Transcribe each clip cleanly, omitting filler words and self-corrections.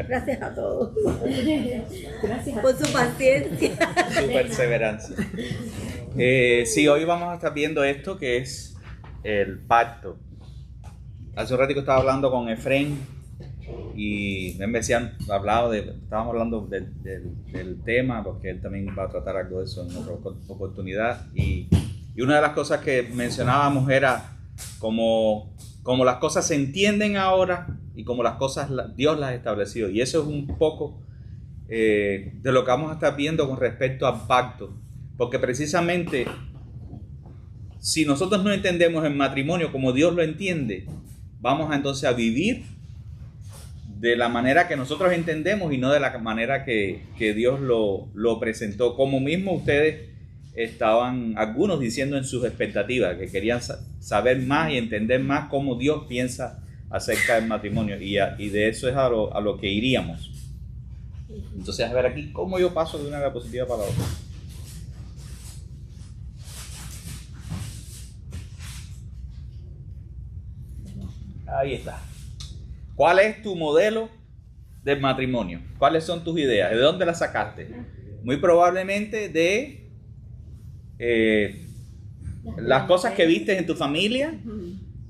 Gracias a todos. Gracias por su paciencia. Su perseverancia. Sí, hoy vamos a estar viendo esto que es el pacto. Hace un ratito estaba hablando con Efraín y me decían, estábamos hablando del tema, porque él también va a tratar algo de eso en otra oportunidad. Y una de las cosas que mencionábamos era como las cosas se entienden ahora y como las cosas Dios las ha establecido. Y eso es un poco de lo que vamos a estar viendo con respecto al pacto. Porque precisamente, si nosotros no entendemos el matrimonio como Dios lo entiende, vamos entonces a vivir de la manera que nosotros entendemos y no de la manera que Dios lo presentó. Como mismo ustedes estaban, algunos diciendo en sus expectativas, que querían saber más y entender más cómo Dios piensa acerca del matrimonio. Y de eso es a lo que iríamos. Entonces, a ver aquí, ¿cómo yo paso de una diapositiva para la otra? Ahí está. ¿Cuál es tu modelo de matrimonio? ¿Cuáles son tus ideas? ¿De dónde las sacaste? Muy probablemente de las cosas que viste en tu familia,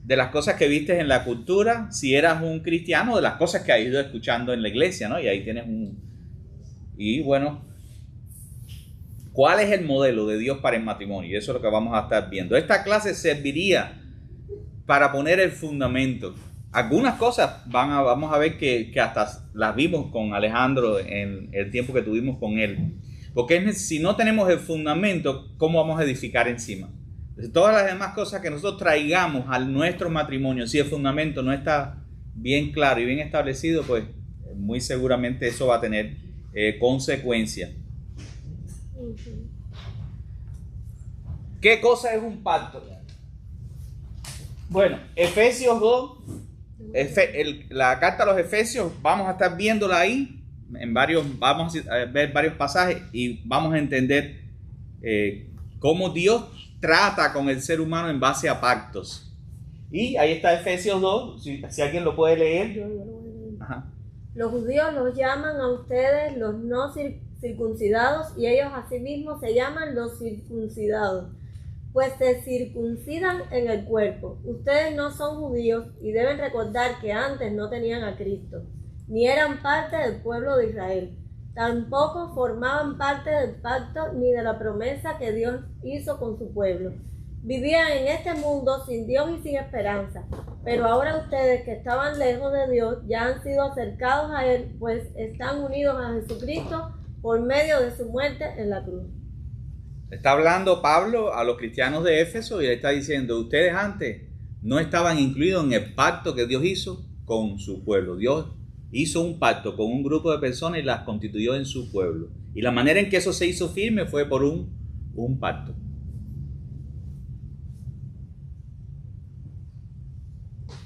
de las cosas que viste en la cultura, si eras un cristiano, de las cosas que has ido escuchando en la iglesia, ¿no? Y ahí tienes Y bueno, ¿cuál es el modelo de Dios para el matrimonio? Y eso es lo que vamos a estar viendo. Esta clase serviría para poner el fundamento. Algunas cosas vamos a ver que hasta las vimos con Alejandro en el tiempo que tuvimos con él. Porque si no tenemos el fundamento, ¿cómo vamos a edificar encima? Entonces, todas las demás cosas que nosotros traigamos a nuestro matrimonio, si el fundamento no está bien claro y bien establecido, pues muy seguramente eso va a tener consecuencias. ¿Qué cosa es un pacto? Bueno, Efesios 2, la carta a los Efesios, vamos a estar viéndola ahí, vamos a ver varios pasajes y vamos a entender cómo Dios trata con el ser humano en base a pactos. Y ahí está Efesios 2, si alguien lo puede leer. Ajá. Los judíos los llaman a ustedes los no circuncidados y ellos asimismo se llaman los circuncidados, pues se circuncidan en el cuerpo. Ustedes no son judíos y deben recordar que antes no tenían a Cristo, ni eran parte del pueblo de Israel. Tampoco formaban parte del pacto ni de la promesa que Dios hizo con su pueblo. Vivían en este mundo sin Dios y sin esperanza. Pero ahora ustedes que estaban lejos de Dios ya han sido acercados a Él, pues están unidos a Jesucristo por medio de su muerte en la cruz. Está hablando Pablo a los cristianos de Éfeso y le está diciendo, ustedes antes no estaban incluidos en el pacto que Dios hizo con su pueblo. Dios hizo un pacto con un grupo de personas y las constituyó en su pueblo. Y la manera en que eso se hizo firme fue por un pacto.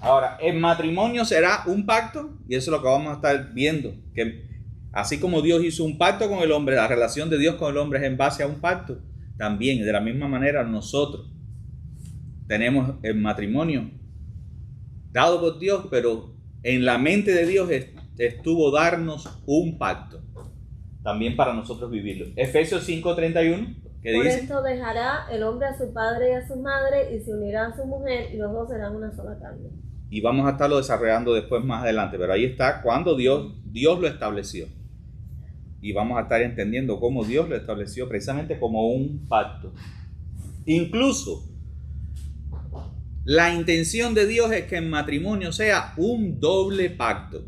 Ahora, el matrimonio será un pacto, y eso es lo que vamos a estar viendo, que así como Dios hizo un pacto con el hombre, la relación de Dios con el hombre es en base a un pacto, también de la misma manera nosotros tenemos el matrimonio dado por Dios, pero en la mente de Dios estuvo darnos un pacto, también para nosotros vivirlo. Efesios 5:31, ¿qué dice? Por esto dejará el hombre a su padre y a su madre y se unirá a su mujer y los dos serán una sola carne. Y vamos a estarlo desarrollando después más adelante, pero ahí está cuando Dios lo estableció. Y vamos a estar entendiendo cómo Dios lo estableció precisamente como un pacto. Incluso la intención de Dios es que el matrimonio sea un doble pacto.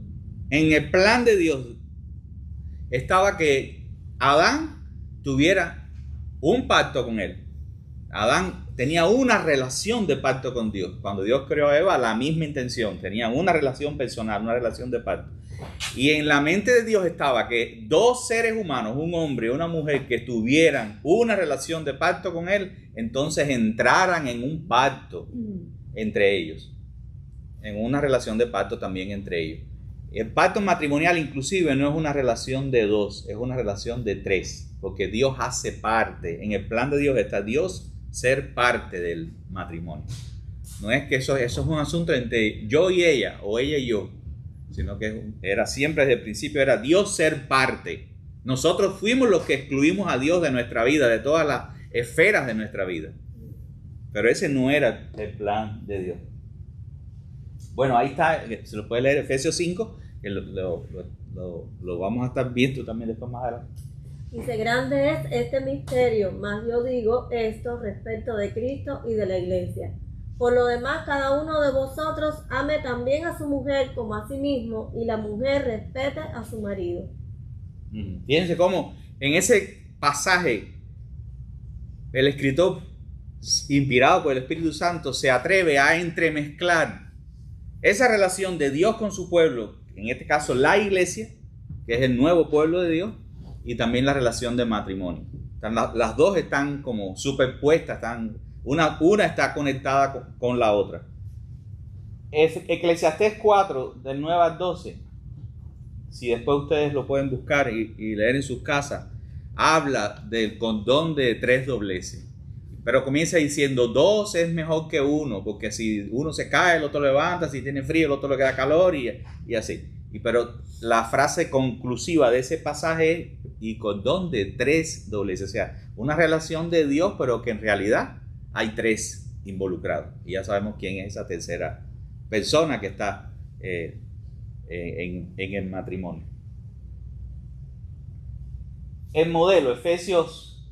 En el plan de Dios estaba que Adán tuviera un pacto con él. Adán tenía una relación de pacto con Dios. Cuando Dios creó a Eva, la misma intención. Tenían una relación personal, una relación de pacto. Y en la mente de Dios estaba que dos seres humanos, un hombre y una mujer, que tuvieran una relación de pacto con Él, entonces entraran en un pacto entre ellos. En una relación de pacto también entre ellos. El pacto matrimonial inclusive no es una relación de dos, es una relación de tres. Porque Dios hace parte. En el plan de Dios está Dios ser parte del matrimonio. No es que eso es un asunto entre yo y ella o ella y yo. sino que era siempre desde el principio, era Dios ser parte. Nosotros fuimos los que excluimos a Dios de nuestra vida, de todas las esferas de nuestra vida. Pero ese no era el plan de Dios. Bueno, ahí está, se lo puede leer Efesios 5, que lo vamos a estar viendo también después más adelante. Dice, grande es este misterio, mas yo digo esto respecto de Cristo y de la iglesia. Por lo demás, cada uno de vosotros ame también a su mujer como a sí mismo, y la mujer respete a su marido. Fíjense cómo en ese pasaje el escritor, inspirado por el Espíritu Santo, se atreve a entremezclar esa relación de Dios con su pueblo, en este caso la iglesia, que es el nuevo pueblo de Dios, y también la relación de matrimonio. Las dos están como superpuestas, una está conectada con la otra. Eclesiastés 4, del 9 al 12, si después ustedes lo pueden buscar y leer en sus casas, habla del condón de 3 dobleces. Pero comienza diciendo 2 es mejor que 1, porque si uno se cae, el otro levanta, si tiene frío, el otro le queda calor y así. Pero la frase conclusiva de ese pasaje es y condón de 3 dobleces. O sea, una relación de Dios, pero que en realidad hay 3 involucrados. Y ya sabemos quién es esa tercera persona que está en el matrimonio. El modelo, Efesios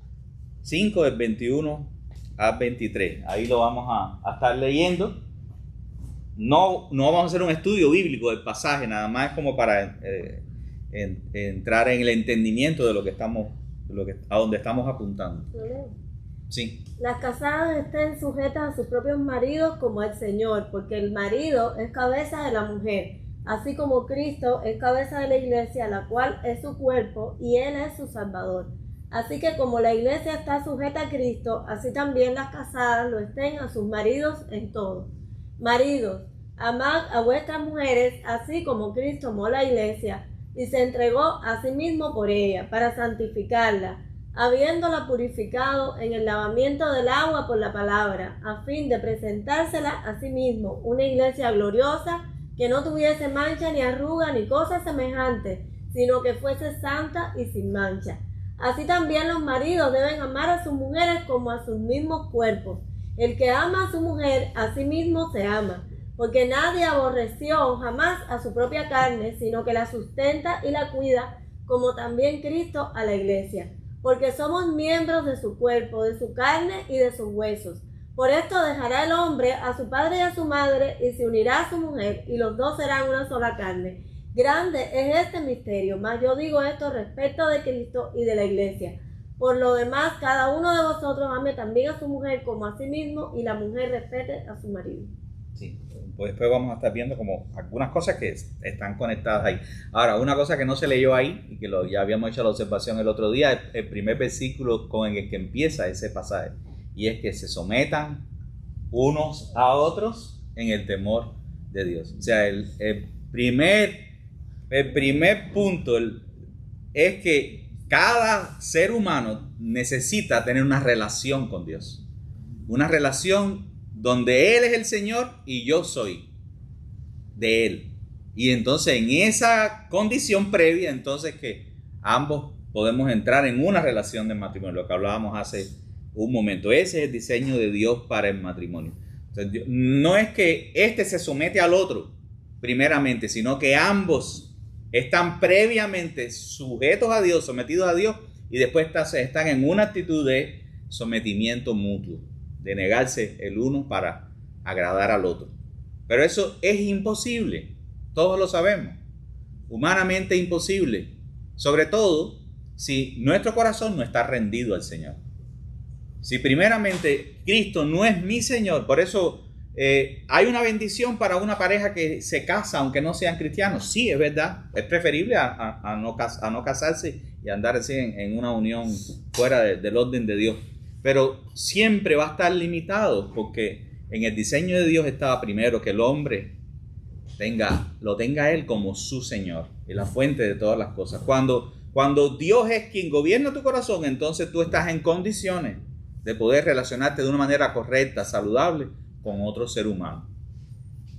5, del 21 al 23. Ahí lo vamos a estar leyendo. No vamos a hacer un estudio bíblico del pasaje, nada más es como para entrar en el entendimiento de lo que estamos, a donde estamos apuntando. Sí. Las casadas estén sujetas a sus propios maridos como al Señor, porque el marido es cabeza de la mujer, así como Cristo es cabeza de la iglesia, la cual es su cuerpo y Él es su Salvador. Así que como la iglesia está sujeta a Cristo, así también las casadas lo estén a sus maridos en todo. Maridos, amad a vuestras mujeres, así como Cristo amó la iglesia y se entregó a sí mismo por ella, para santificarla, habiéndola purificado en el lavamiento del agua por la palabra, a fin de presentársela a sí mismo, una iglesia gloriosa, que no tuviese mancha ni arruga ni cosa semejante, sino que fuese santa y sin mancha. Así también los maridos deben amar a sus mujeres como a sus mismos cuerpos. El que ama a su mujer, a sí mismo se ama, porque nadie aborreció jamás a su propia carne, sino que la sustenta y la cuida, como también Cristo a la iglesia, porque somos miembros de su cuerpo, de su carne y de sus huesos. Por esto dejará el hombre a su padre y a su madre, y se unirá a su mujer, y los dos serán una sola carne. Grande es este misterio, mas yo digo esto respecto de Cristo y de la iglesia. Por lo demás, cada uno de vosotros ame también a su mujer como a sí mismo, y la mujer respete a su marido. Sí, pues después vamos a estar viendo como algunas cosas que están conectadas ahí. Ahora, una cosa que no se leyó ahí, y que ya habíamos hecho la observación el otro día, el primer versículo con el que empieza ese pasaje, y es que se sometan unos a otros en el temor de Dios. O sea, el primer punto es que cada ser humano necesita tener una relación con Dios. Una relación donde Él es el Señor y yo soy de Él. Y entonces en esa condición previa, entonces que ambos podemos entrar en una relación de matrimonio, lo que hablábamos hace un momento. Ese es el diseño de Dios para el matrimonio. Entonces, no es que este se somete al otro primeramente, sino que ambos están previamente sujetos a Dios, sometidos a Dios, y después están en una actitud de sometimiento mutuo, de negarse el uno para agradar al otro. Pero eso es imposible, todos lo sabemos, humanamente imposible, sobre todo si nuestro corazón no está rendido al Señor. Si primeramente Cristo no es mi Señor, por eso hay una bendición para una pareja que se casa aunque no sean cristianos. Sí, es verdad, es preferible a no casarse y andar así en una unión fuera del orden de Dios. Pero siempre va a estar limitado, porque en el diseño de Dios estaba primero que el hombre lo tenga Él como su Señor y la fuente de todas las cosas. Cuando Dios es quien gobierna tu corazón, entonces tú estás en condiciones de poder relacionarte de una manera correcta, saludable, con otro ser humano.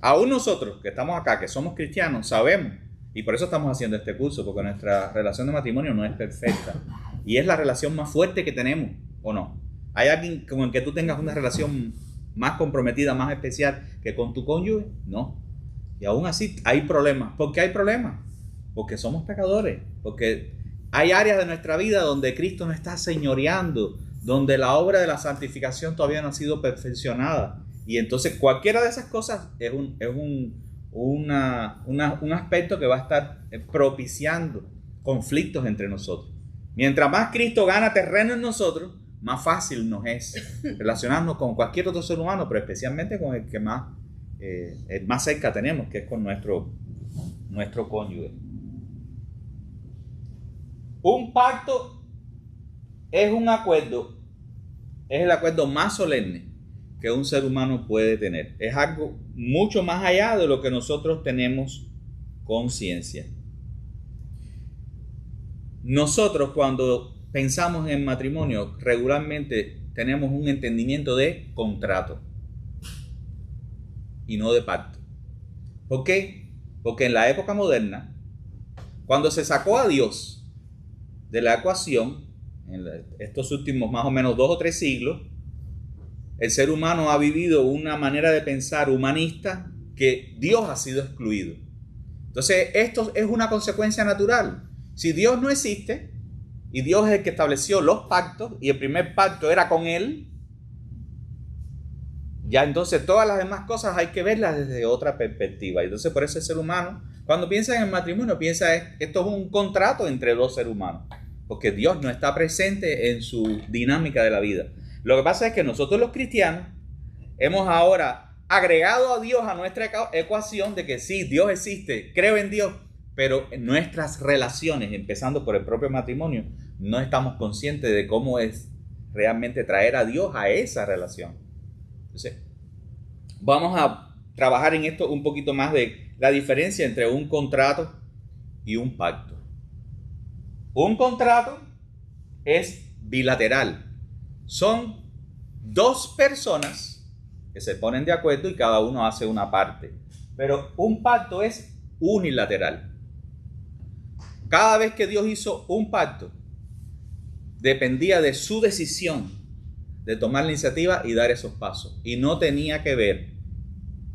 Aún nosotros que estamos acá, que somos cristianos, sabemos, y por eso estamos haciendo este curso, porque nuestra relación de matrimonio no es perfecta. Y es la relación más fuerte que tenemos, ¿o no? ¿Hay alguien con el que tú tengas una relación más comprometida, más especial que con tu cónyuge? No. Y aún así hay problemas. ¿Por qué hay problemas? Porque somos pecadores, porque hay áreas de nuestra vida donde Cristo no está señoreando, donde la obra de la santificación todavía no ha sido perfeccionada. Y entonces cualquiera de esas cosas es un aspecto que va a estar propiciando conflictos entre nosotros. Mientras más Cristo gana terreno en nosotros, más fácil nos es relacionarnos con cualquier otro ser humano, pero especialmente con el que más cerca tenemos, que es con nuestro cónyuge. Un pacto es un acuerdo, es el acuerdo más solemne que un ser humano puede tener. Es algo mucho más allá de lo que nosotros tenemos conciencia. Nosotros, cuando pensamos en matrimonio, regularmente tenemos un entendimiento de contrato y no de pacto. ¿Por qué? Porque en la época moderna, cuando se sacó a Dios de la ecuación, en estos últimos más o menos 2 o 3 siglos, el ser humano ha vivido una manera de pensar humanista que Dios ha sido excluido. Entonces, esto es una consecuencia natural. Si Dios no existe, y Dios es el que estableció los pactos, y el primer pacto era con Él, ya entonces todas las demás cosas hay que verlas desde otra perspectiva. Entonces por eso el ser humano, cuando piensa en el matrimonio, piensa que esto es un contrato entre 2 seres humanos, porque Dios no está presente en su dinámica de la vida. Lo que pasa es que nosotros los cristianos hemos ahora agregado a Dios a nuestra ecuación de que sí, Dios existe, creo en Dios, pero en nuestras relaciones, empezando por el propio matrimonio, no estamos conscientes de cómo es realmente traer a Dios a esa relación. Entonces, vamos a trabajar en esto un poquito más de la diferencia entre un contrato y un pacto. Un contrato es bilateral. Son 2 personas que se ponen de acuerdo y cada uno hace una parte. Pero un pacto es unilateral. Cada vez que Dios hizo un pacto, dependía de su decisión de tomar la iniciativa y dar esos pasos. Y no tenía que ver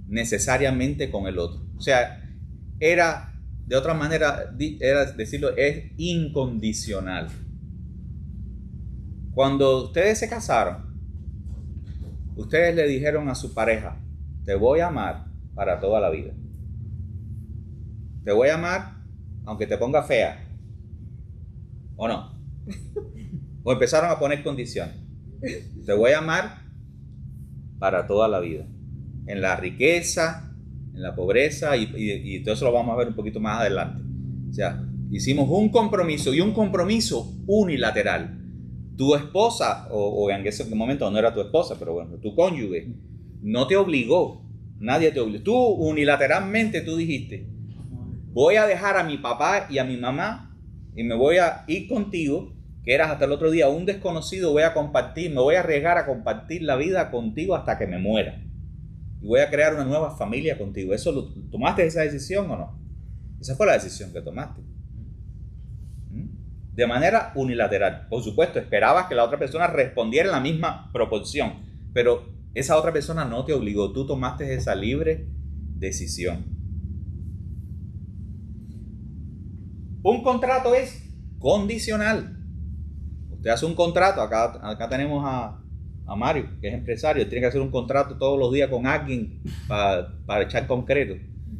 necesariamente con el otro. O sea, era, de otra manera, era decirlo, es incondicional. Cuando ustedes se casaron, ustedes le dijeron a su pareja, te voy a amar para toda la vida. Te voy a amar aunque te ponga fea. ¿O no? O empezaron a poner condiciones. Te voy a amar para toda la vida. En la riqueza, en la pobreza, y todo eso lo vamos a ver un poquito más adelante. O sea, hicimos un compromiso, y un compromiso unilateral. Tu esposa, o en ese momento no era tu esposa, pero bueno, tu cónyuge, no te obligó. Nadie te obligó. Tú unilateralmente tú dijiste, voy a dejar a mi papá y a mi mamá y me voy a ir contigo, que eras hasta el otro día un desconocido, voy a compartir, me voy a arriesgar a compartir la vida contigo hasta que me muera. Y voy a crear una nueva familia contigo. ¿Tomaste esa decisión o no? Esa fue la decisión que tomaste. De manera unilateral. Por supuesto, esperabas que la otra persona respondiera en la misma proporción, pero esa otra persona no te obligó. Tú tomaste esa libre decisión. Un contrato es condicional. Usted hace un contrato, acá tenemos a Mario, que es empresario, tiene que hacer un contrato todos los días con alguien para echar concreto.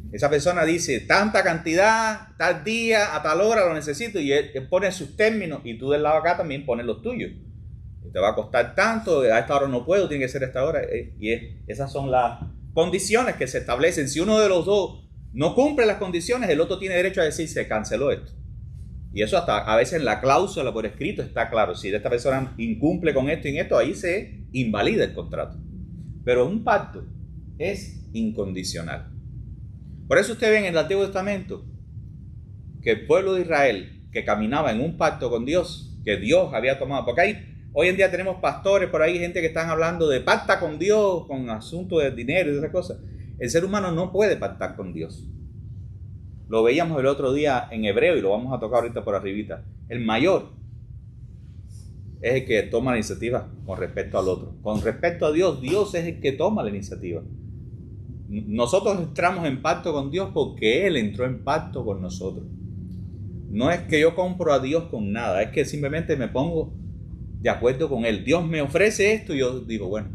Esa persona dice, tanta cantidad, tal día, a tal hora lo necesito, y él pone sus términos, y tú del lado acá también pones los tuyos. Te va a costar tanto, a esta hora no puedo, tiene que ser a esta hora. Esas son las condiciones que se establecen. Si uno de los dos no cumple las condiciones, el otro tiene derecho a decir, se canceló esto. Y eso hasta a veces en la cláusula por escrito está claro. Si esta persona incumple con esto y en esto, ahí se invalida el contrato. Pero un pacto es incondicional. Por eso usted ve en el Antiguo Testamento que el pueblo de Israel, que caminaba en un pacto con Dios, que Dios había tomado, porque hoy en día tenemos pastores por ahí, gente que están hablando de pacta con Dios, con asuntos de dinero y de esas cosas. El ser humano no puede pactar con Dios. Lo veíamos el otro día en Hebreo y lo vamos a tocar ahorita por arribita. El mayor es el que toma la iniciativa con respecto al otro. Con respecto a Dios, Dios es el que toma la iniciativa. Nosotros entramos en pacto con Dios porque Él entró en pacto con nosotros. No es que yo compro a Dios con nada, es que simplemente me pongo de acuerdo con Él. Dios me ofrece esto y yo digo, bueno,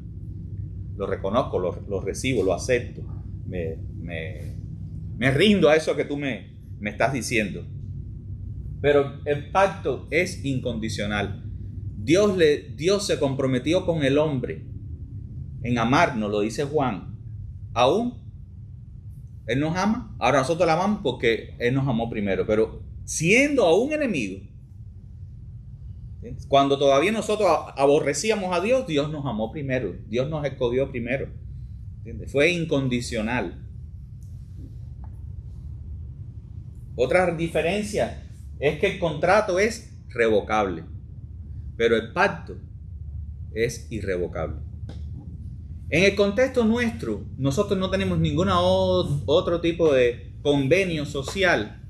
lo reconozco, lo recibo, lo acepto. Me rindo a eso que tú me estás diciendo. Pero el pacto es incondicional. Dios se comprometió con el hombre en amarnos, lo dice Juan. Aún Él nos ama, ahora nosotros la amamos porque Él nos amó primero, pero siendo aún enemigos, cuando todavía nosotros aborrecíamos a Dios, Dios nos amó primero, Dios nos escogió primero, ¿entiendes? Fue incondicional. Otra diferencia es que el contrato es revocable, pero el pacto es irrevocable. En el contexto nuestro, nosotros no tenemos ningún otro tipo de convenio social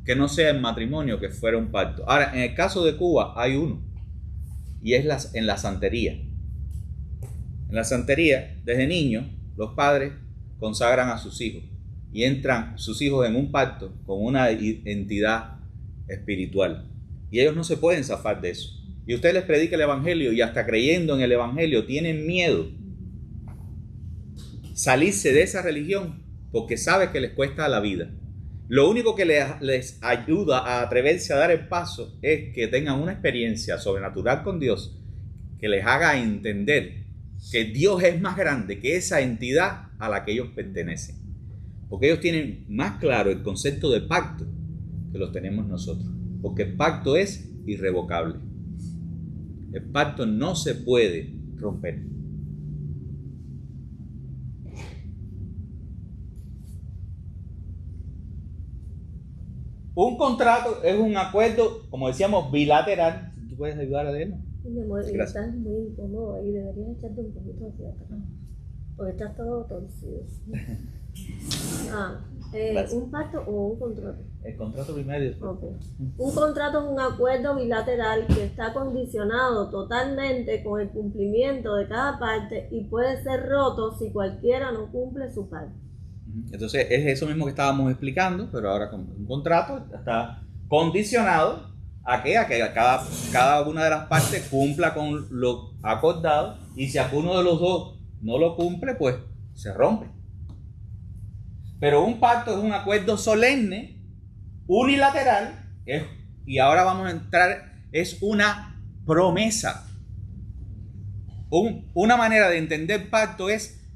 que no sea el matrimonio, que fuera un pacto. Ahora, en el caso de Cuba hay uno, y es en la santería. En la santería, desde niños, los padres consagran a sus hijos y entran sus hijos en un pacto con una entidad espiritual. Y ellos no se pueden zafar de eso. Y usted les predica el evangelio y hasta creyendo en el evangelio tienen miedo salirse de esa religión porque sabe que les cuesta la vida. Lo único que les ayuda a atreverse a dar el paso es que tengan una experiencia sobrenatural con Dios que les haga entender que Dios es más grande que esa entidad a la que ellos pertenecen. Porque ellos tienen más claro el concepto de pacto que lo tenemos nosotros. Porque el pacto es irrevocable. El pacto no se puede romper. Un contrato es un acuerdo, como decíamos, bilateral. ¿Tú puedes ayudar a leerlo? Mi amor, estás muy incómodo ahí, deberías echarte un poquito hacia atrás, porque estás todo torcido. ¿Un pacto o un contrato? El contrato primero. Okay. Un contrato es un acuerdo bilateral que está condicionado totalmente con el cumplimiento de cada parte y puede ser roto si cualquiera no cumple su parte. Entonces es eso mismo que estábamos explicando, pero ahora con un contrato está condicionado a que cada una de las partes cumpla con lo acordado, y si alguno de los dos no lo cumple, pues se rompe. Pero un pacto es un acuerdo solemne, unilateral, y ahora vamos a entrar, es una promesa. Una manera de entender pacto es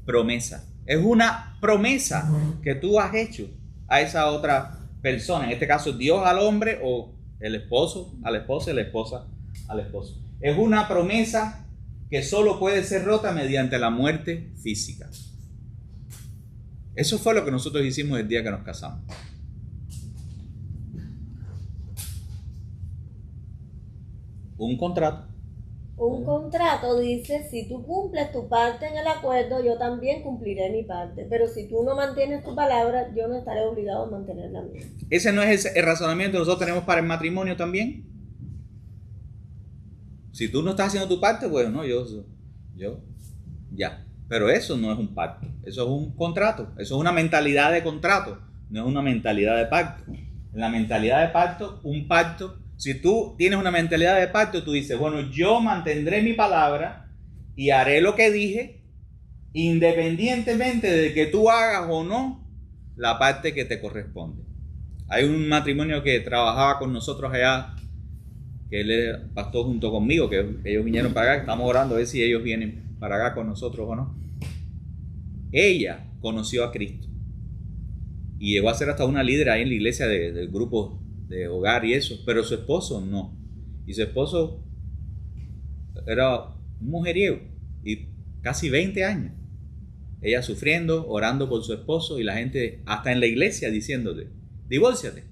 promesa. Es una promesa que tú has hecho a esa otra persona. En este caso, Dios al hombre, o el esposo a la esposa y la esposa al esposo. Es una promesa que solo puede ser rota mediante la muerte física. Eso fue lo que nosotros hicimos el día que nos casamos. Un contrato. Un contrato dice, si tú cumples tu parte en el acuerdo, yo también cumpliré mi parte. Pero si tú no mantienes tu palabra, yo no estaré obligado a mantener la mía. ¿Ese no es el razonamiento que nosotros tenemos para el matrimonio también? Si tú no estás haciendo tu parte, pues no, yo ya. Pero eso no es un pacto, eso es un contrato, eso es una mentalidad de contrato, no es una mentalidad de pacto. En la mentalidad de pacto, un pacto, si tú tienes una mentalidad de pacto, tú dices, bueno, yo mantendré mi palabra y haré lo que dije, independientemente de que tú hagas o no la parte que te corresponde. Hay un matrimonio que trabajaba con nosotros allá, que él era pastor junto conmigo, que ellos vinieron para acá, estamos orando a ver si ellos vienen para acá con nosotros o no. Ella conoció a Cristo y llegó a ser hasta una líder ahí en la iglesia del grupo de hogar y eso, pero su esposo no. Y su esposo era un mujeriego y casi 20 años. Ella sufriendo, orando por su esposo, y la gente hasta en la iglesia diciéndote, divórciate.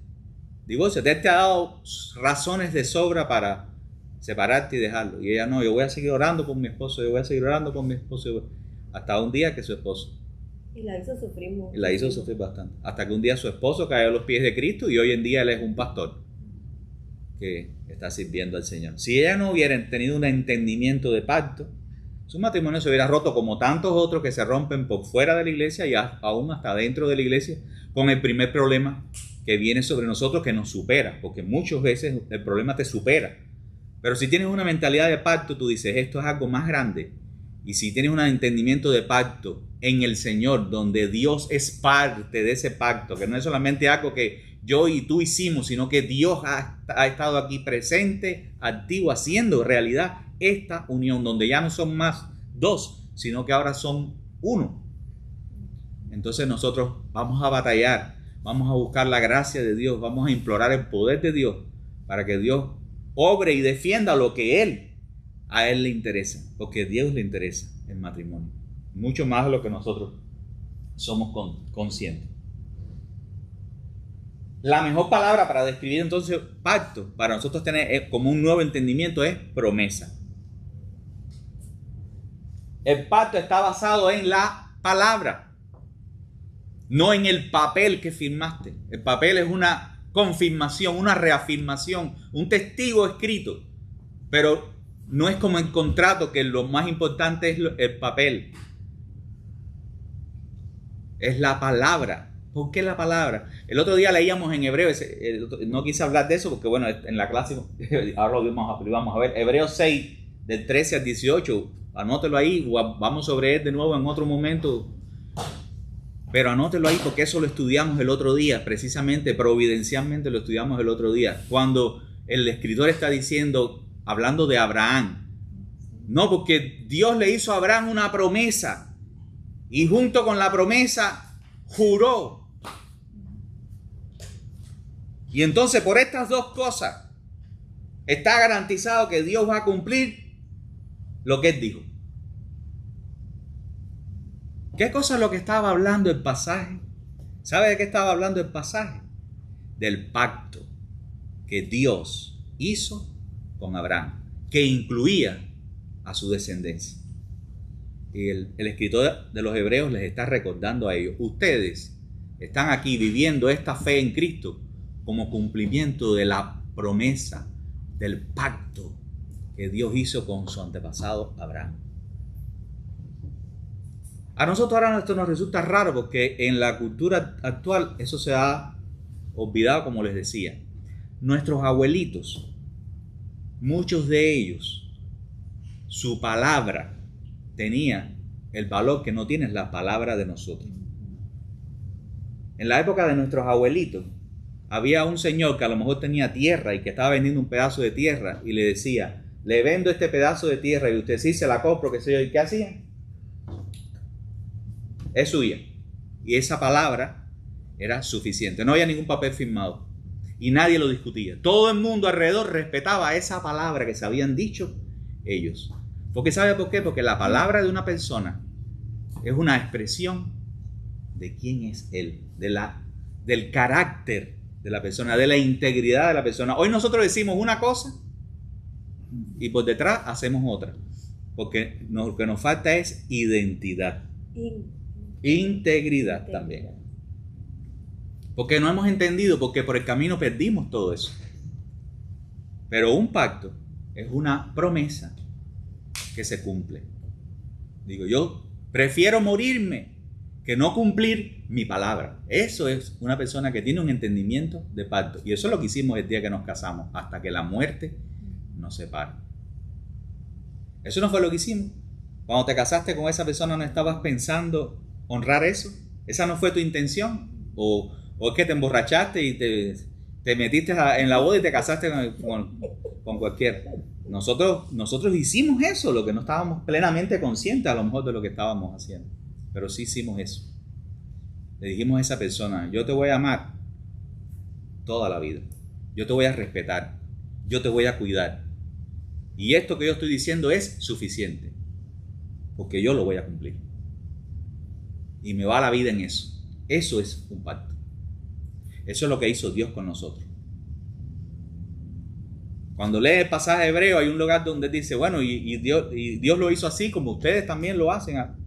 Él te ha dado razones de sobra para separarte y dejarlo. Y ella no, yo voy a seguir orando por mi esposo, hasta un día que su esposo Y la hizo sufrir mucho. Y la hizo sufrir bastante. Hasta que un día su esposo cayó a los pies de Cristo y hoy en día él es un pastor que está sirviendo al Señor. Si ella no hubiera tenido un entendimiento de pacto, su matrimonio se hubiera roto como tantos otros que se rompen por fuera de la iglesia y aún hasta dentro de la iglesia, con el primer problema que viene sobre nosotros, que nos supera, porque muchas veces el problema te supera. Pero si tienes una mentalidad de pacto, tú dices, esto es algo más grande. Y si tienes un entendimiento de pacto en el Señor, donde Dios es parte de ese pacto, que no es solamente algo que yo y tú hicimos, sino que Dios ha estado aquí presente, activo, haciendo realidad esta unión, donde ya no son más dos, sino que ahora son uno. Entonces nosotros vamos a batallar, vamos a buscar la gracia de Dios, vamos a implorar el poder de Dios para que Dios obre y defienda lo que a Él le interesa, porque a Dios le interesa el matrimonio, mucho más de lo que nosotros somos conscientes. La mejor palabra para describir entonces pacto, para nosotros tener como un nuevo entendimiento, es promesa. El pacto está basado en la palabra, no en el papel que firmaste. El papel es una confirmación, una reafirmación, un testigo escrito, pero no es como el contrato, que lo más importante es el papel. Es la palabra. ¿Por qué la palabra? El otro día leíamos en Hebreo, no quise hablar de eso porque bueno, en la clase ahora lo vamos a ver, Hebreos 6, del 13 al 18, anótelo ahí, vamos sobre él de nuevo en otro momento, pero anótelo ahí porque eso lo estudiamos el otro día, precisamente, providencialmente lo estudiamos el otro día, cuando el escritor está diciendo, hablando de Abraham, no, porque Dios le hizo a Abraham una promesa y junto con la promesa juró. Y entonces por estas dos cosas está garantizado que Dios va a cumplir lo que Él dijo. ¿Qué cosa es lo que estaba hablando el pasaje? ¿Sabe de qué estaba hablando el pasaje? Del pacto que Dios hizo con Abraham, que incluía a su descendencia. Y el escritor de los Hebreos les está recordando a ellos, ustedes están aquí viviendo esta fe en Cristo como cumplimiento de la promesa, del pacto que Dios hizo con su antepasado Abraham. A nosotros ahora esto nos resulta raro porque en la cultura actual eso se ha olvidado, como les decía. Nuestros abuelitos, muchos de ellos, su palabra tenía el valor que no tiene la palabra de nosotros. En la época de nuestros abuelitos, había un señor que a lo mejor tenía tierra y que estaba vendiendo un pedazo de tierra y le decía, le vendo este pedazo de tierra y usted sí se la compro, qué sé yo. ¿Y qué hacía? Es suya. Y esa palabra era suficiente. No había ningún papel firmado. Y nadie lo discutía. Todo el mundo alrededor respetaba esa palabra que se habían dicho ellos. Porque ¿sabe por qué? Porque la palabra de una persona es una expresión de quién es él, del carácter de la persona, de la integridad de la persona. Hoy nosotros decimos una cosa y por detrás hacemos otra. Porque lo que nos falta es identidad. Integridad también. Porque no hemos entendido, porque por el camino perdimos todo eso. Pero un pacto es una promesa que se cumple. Digo, yo prefiero morirme que no cumplir mi palabra. Eso es una persona que tiene un entendimiento de pacto. Y eso es lo que hicimos el día que nos casamos, hasta que la muerte nos separe. Eso no fue lo que hicimos. Cuando te casaste con esa persona, ¿no estabas pensando honrar eso? ¿Esa no fue tu intención? ¿O es que te emborrachaste y te metiste en la boda y te casaste con cualquiera? Nosotros hicimos eso, lo que no estábamos plenamente conscientes a lo mejor de lo que estábamos haciendo. Pero sí hicimos eso. Le dijimos a esa persona, yo te voy a amar toda la vida. Yo te voy a respetar. Yo te voy a cuidar. Y esto que yo estoy diciendo es suficiente. Porque yo lo voy a cumplir. Y me va la vida en eso. Eso es un pacto. Eso es lo que hizo Dios con nosotros. Cuando lee el pasaje hebreo hay un lugar donde dice, bueno, y Dios lo hizo así como ustedes también lo hacen.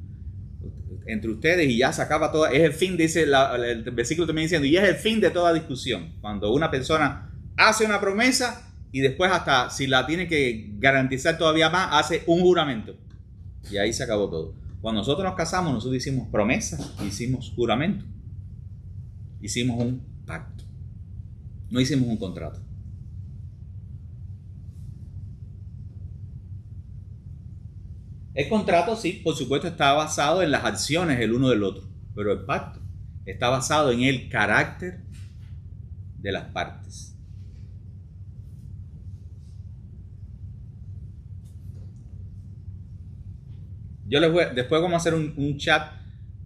entre ustedes y ya se acaba todo. Es el fin, dice el versículo también diciendo, y es el fin de toda discusión. Cuando una persona hace una promesa y después hasta si la tiene que garantizar todavía más, hace un juramento. Y ahí se acabó todo. Cuando nosotros nos casamos, nosotros hicimos promesas, hicimos juramento. Hicimos un pacto. No hicimos un contrato. El contrato, sí, por supuesto, está basado en las acciones el uno del otro, pero el pacto está basado en el carácter de las partes. Yo después vamos a hacer un chat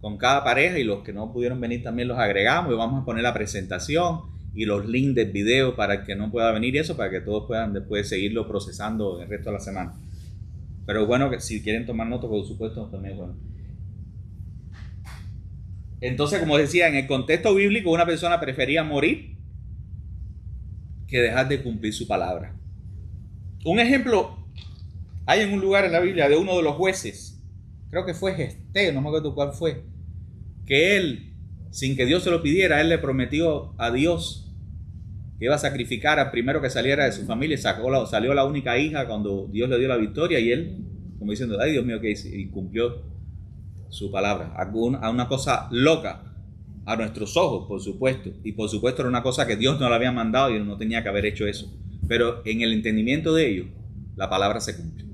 con cada pareja y los que no pudieron venir también los agregamos y vamos a poner la presentación y los links del video para el que no pueda venir y eso, para que todos puedan después seguirlo procesando el resto de la semana. Pero bueno, que si quieren tomar nota, por supuesto, también es bueno. Entonces, como decía, en el contexto bíblico, una persona prefería morir que dejar de cumplir su palabra. Un ejemplo, hay en un lugar en la Biblia de uno de los jueces, creo que fue Gesté, no me acuerdo cuál fue, que él, sin que Dios se lo pidiera, él le prometió a Dios que iba a sacrificar al primero que saliera de su familia, salió la única hija cuando Dios le dio la victoria y él, como diciendo, ay Dios mío, ¿qué hice? Y cumplió su palabra. A una cosa loca a nuestros ojos, por supuesto, y por supuesto era una cosa que Dios no le había mandado y él no tenía que haber hecho eso, pero en el entendimiento de ellos, la palabra se cumple.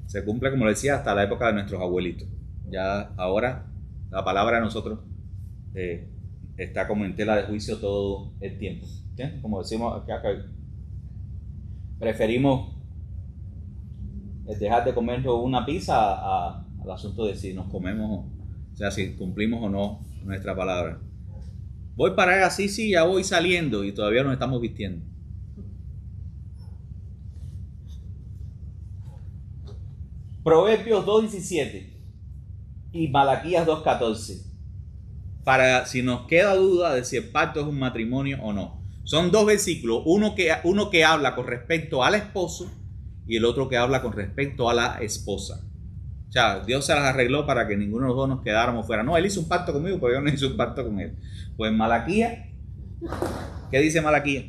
Se cumple, como le decía, hasta la época de nuestros abuelitos. Ya ahora la palabra de nosotros está como en tela de juicio todo el tiempo. ¿Sí? Como decimos acá, preferimos dejar de comer una pizza al asunto de si nos comemos, o sea, si cumplimos o no nuestra palabra. Voy para allá, sí, ya voy saliendo y todavía nos estamos vistiendo. Proverbios 2:17 y Malaquías 2:14. Para si nos queda duda de si el pacto es un matrimonio o no. Son dos versículos, uno que habla con respecto al esposo y el otro que habla con respecto a la esposa. O sea, Dios se las arregló para que ninguno de los dos nos quedáramos fuera. No, él hizo un pacto conmigo, pero yo no hice un pacto con él. Pues Malaquías, ¿qué dice Malaquías?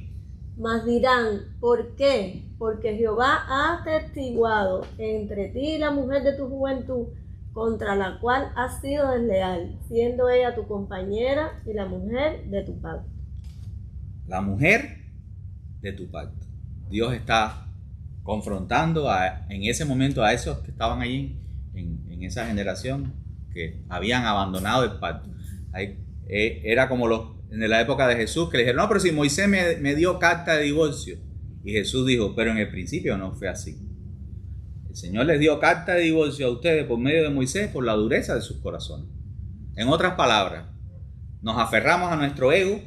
Mas dirán, ¿por qué? Porque Jehová ha atestiguado entre ti y la mujer de tu juventud, contra la cual has sido desleal, siendo ella tu compañera y la mujer de tu pacto. La mujer de tu pacto. Dios está confrontando en ese momento a esos que estaban allí en esa generación que habían abandonado el pacto. Era como en la época de Jesús que le dijeron, no, pero si Moisés me dio carta de divorcio. Y Jesús dijo, pero en el principio no fue así. El Señor les dio carta de divorcio a ustedes por medio de Moisés por la dureza de sus corazones. En otras palabras, nos aferramos a nuestro ego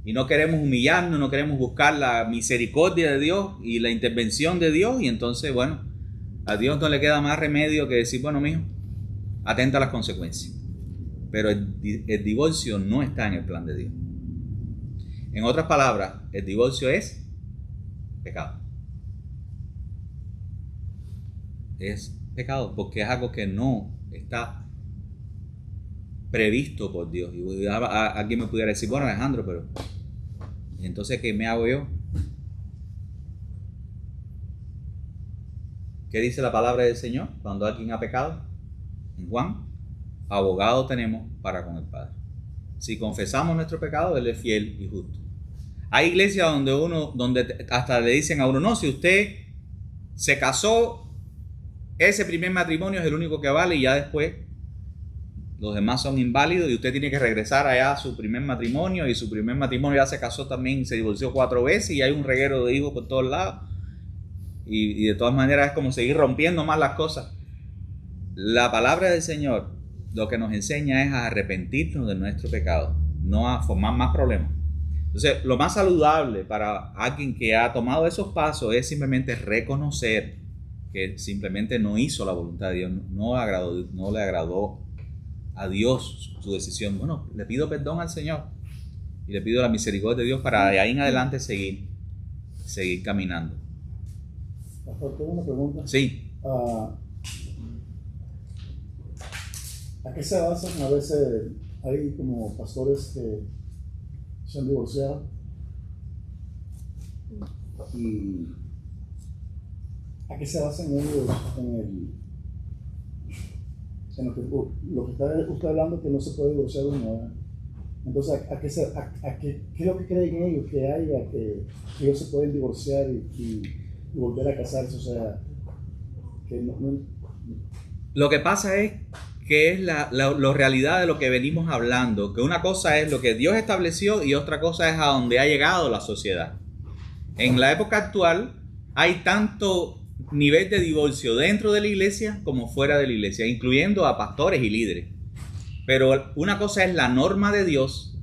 y no queremos humillarnos, no queremos buscar la misericordia de Dios y la intervención de Dios. Y entonces, bueno, a Dios no le queda más remedio que decir, bueno, mijo, atenta a las consecuencias. Pero el divorcio no está en el plan de Dios. En otras palabras, el divorcio es pecado. Es pecado porque es algo que no está previsto por Dios. Y alguien me pudiera decir, bueno, Alejandro, pero entonces ¿qué me hago yo? ¿Qué dice la palabra del Señor cuando alguien ha pecado? En Juan, abogado tenemos para con el Padre. Si confesamos nuestro pecado, Él es fiel y justo. Hay iglesias donde hasta le dicen a uno, no, si usted se casó, ese primer matrimonio es el único que vale y ya después los demás son inválidos y usted tiene que regresar allá a su primer matrimonio y su primer matrimonio ya se casó también, se divorció 4 veces y hay un reguero de hijos por todos lados y de todas maneras es como seguir rompiendo más las cosas. La palabra del Señor lo que nos enseña es a arrepentirnos de nuestro pecado, no a formar más problemas. Entonces, lo más saludable para alguien que ha tomado esos pasos es simplemente reconocer que simplemente no hizo la voluntad de Dios, no le agradó a Dios su decisión. Bueno, le pido perdón al Señor y le pido la misericordia de Dios para de ahí en adelante seguir caminando. Pastor, tengo una pregunta. Sí. ¿A qué se basan? A veces hay como pastores que se han divorciado y ¿a qué se basan ellos en lo que está usted hablando, que no se puede divorciar uno, ¿verdad? Entonces, ¿qué es lo que creen ellos que haya que ellos se pueden divorciar y volver a casarse? O sea, que no. Lo que pasa es que es la realidad de lo que venimos hablando, que una cosa es lo que Dios estableció y otra cosa es a donde ha llegado la sociedad. En la época actual hay tanto nivel de divorcio dentro de la iglesia como fuera de la iglesia, incluyendo a pastores y líderes. Pero una cosa es la norma de Dios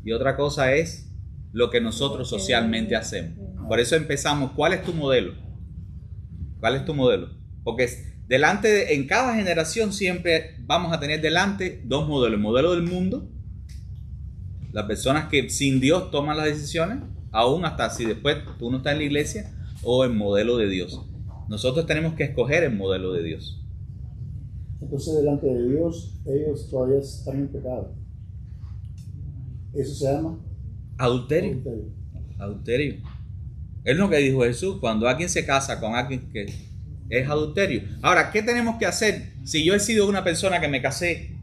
y otra cosa es lo que nosotros socialmente hacemos. Por eso empezamos, ¿cuál es tu modelo? ¿Cuál es tu modelo? Porque en cada generación siempre vamos a tener delante dos modelos. El modelo del mundo, las personas que sin Dios toman las decisiones, aún hasta si después tú no estás en la iglesia, o el modelo de Dios. Nosotros tenemos que escoger el modelo de Dios. Entonces, delante de Dios, ellos todavía están en pecado. Eso se llama adulterio. Adulterio. Es lo que dijo Jesús, cuando alguien se casa con alguien que es adulterio. Ahora, ¿qué tenemos que hacer? Si yo he sido una persona que me casé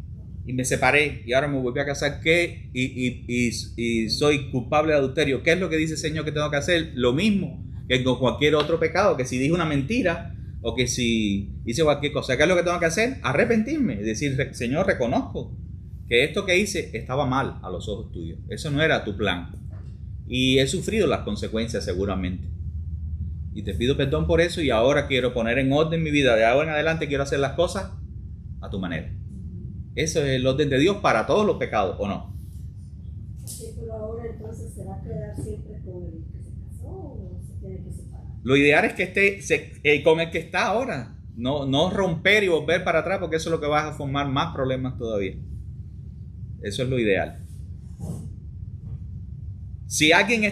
y me separé y ahora me volví a casar, ¿qué? Y soy culpable de adulterio, ¿qué es lo que dice el Señor que tengo que hacer? Lo mismo que con cualquier otro pecado, que si dije una mentira o que si hice cualquier cosa, ¿qué es lo que tengo que hacer? Arrepentirme, es decir, Señor, reconozco que esto que hice estaba mal a los ojos tuyos, eso no era tu plan y he sufrido las consecuencias seguramente y te pido perdón por eso y ahora quiero poner en orden mi vida, de ahora en adelante quiero hacer las cosas a tu manera. Eso es el orden de Dios para todos los pecados, ¿o no? Sí, pero ahora entonces ¿se va a quedar siempre con el que se casó o se tiene que separar? Lo ideal es que esté con el que está ahora, no romper y volver para atrás, porque eso es lo que va a formar más problemas todavía. Eso es lo ideal. Si alguien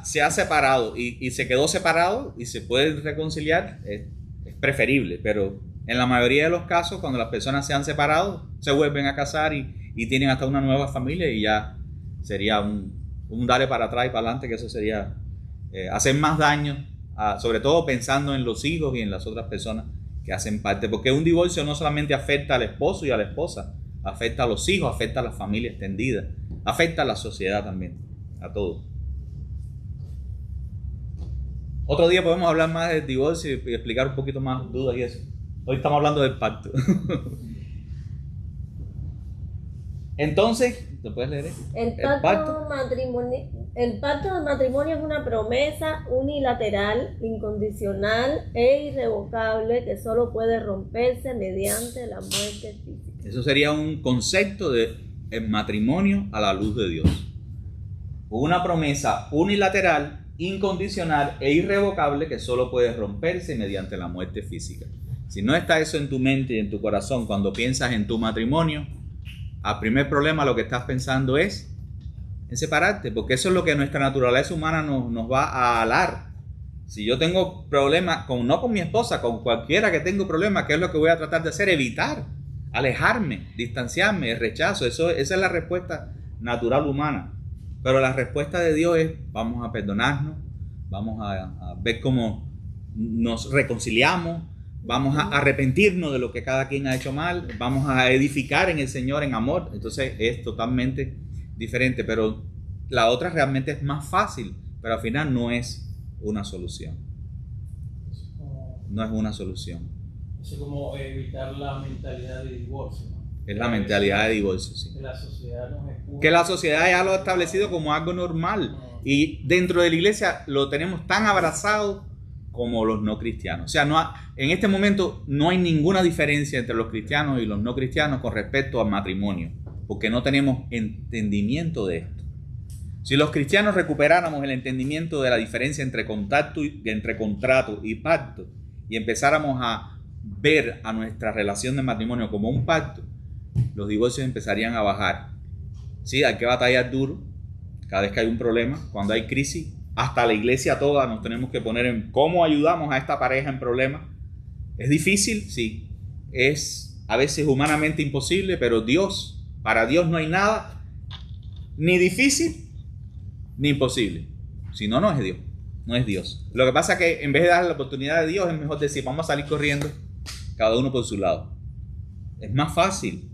se ha separado y se quedó separado y se puede reconciliar, es preferible, pero en la mayoría de los casos, cuando las personas se han separado, se vuelven a casar y tienen hasta una nueva familia y ya sería un darle para atrás y para adelante, que eso sería hacer más daño, sobre todo pensando en los hijos y en las otras personas que hacen parte, porque un divorcio no solamente afecta al esposo y a la esposa, afecta a los hijos, afecta a la familia extendida, afecta a la sociedad también, a todos. Otro día podemos hablar más del divorcio y explicar un poquito más dudas y eso. Hoy estamos hablando del pacto. Entonces, ¿te puedes leer? El pacto de matrimonio es una promesa unilateral, incondicional e irrevocable que solo puede romperse mediante la muerte física. Eso sería un concepto de el matrimonio a la luz de Dios. Una promesa unilateral, incondicional e irrevocable que solo puede romperse mediante la muerte física. Si no está eso en tu mente y en tu corazón cuando piensas en tu matrimonio, al primer problema lo que estás pensando es en separarte, porque eso es lo que nuestra naturaleza humana nos va a alar. Si yo tengo problemas, no con mi esposa, con cualquiera que tenga problemas, ¿qué es lo que voy a tratar de hacer? Evitar, alejarme, distanciarme, el rechazo. Esa es la respuesta natural humana. Pero la respuesta de Dios es, vamos a perdonarnos, vamos a ver cómo nos reconciliamos, vamos a arrepentirnos de lo que cada quien ha hecho mal, vamos a edificar en el Señor en amor. Entonces es totalmente diferente, pero la otra realmente es más fácil, pero al final no es una solución. No es una solución. Es como evitar la mentalidad de divorcio, ¿no? Es la mentalidad de divorcio, sí. Que la sociedad nos empuja. Que la sociedad ya lo ha establecido como algo normal. Y dentro de la iglesia lo tenemos tan abrazado como los no cristianos. O sea, en este momento no hay ninguna diferencia entre los cristianos y los no cristianos con respecto al matrimonio, porque no tenemos entendimiento de esto. Si los cristianos recuperáramos el entendimiento de la diferencia entre contrato y pacto y empezáramos a ver a nuestra relación de matrimonio como un pacto, los divorcios empezarían a bajar. Sí, hay que batallar duro cada vez que hay un problema, cuando hay crisis. Hasta la iglesia toda nos tenemos que poner en cómo ayudamos a esta pareja en problemas. ¿Es difícil? Sí. ¿Es a veces humanamente imposible, pero para Dios no hay nada ni difícil ni imposible. Si no, no es Dios. No es Dios. Lo que pasa es que en vez de dar la oportunidad de Dios, es mejor decir, vamos a salir corriendo, cada uno por su lado. Es más fácil,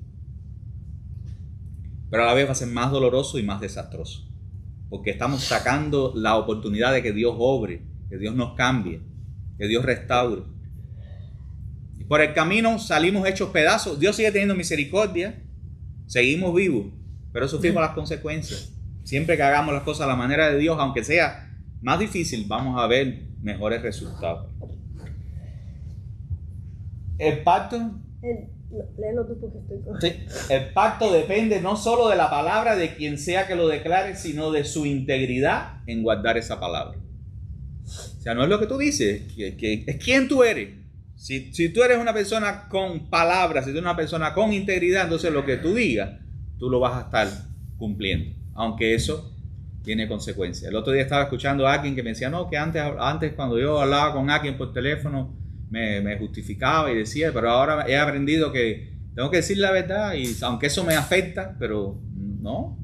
pero a la vez va a ser más doloroso y más desastroso. Porque estamos sacando la oportunidad de que Dios obre, que Dios nos cambie, que Dios restaure. Y por el camino salimos hechos pedazos. Dios sigue teniendo misericordia, seguimos vivos, pero sufrimos las consecuencias. Siempre que hagamos las cosas a la manera de Dios, aunque sea más difícil, vamos a ver mejores resultados. El pacto... Léelo tú porque estoy con... Sí, el pacto depende no solo de la palabra de quien sea que lo declare, sino de su integridad en guardar esa palabra. O sea, no es lo que tú dices, que es quien tú eres. Si tú eres una persona con palabras, si tú eres una persona con integridad, entonces lo que tú digas, tú lo vas a estar cumpliendo. Aunque eso tiene consecuencias. El otro día estaba escuchando a alguien que me decía, no, que antes cuando yo hablaba con alguien por teléfono, me justificaba y decía, pero ahora he aprendido que tengo que decir la verdad, y aunque eso me afecta, pero no.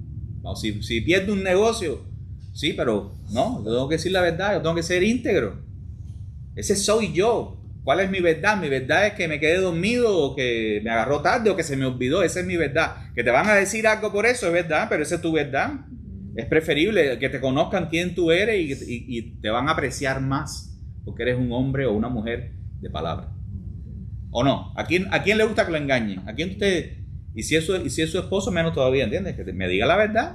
Si pierdo un negocio, sí, pero no, yo tengo que decir la verdad, yo tengo que ser íntegro. Ese soy yo. ¿Cuál es mi verdad? Mi verdad es que me quedé dormido, o que me agarró tarde, o que se me olvidó. Esa es mi verdad. Que te van a decir algo por eso, es verdad, pero esa es tu verdad. Es preferible que te conozcan quién tú eres y te van a apreciar más porque eres un hombre o una mujer de palabra. ¿O no? ¿A quién le gusta que lo engañen? ¿A quién usted? Y si es su esposo, menos todavía, ¿entiendes? Que me diga la verdad.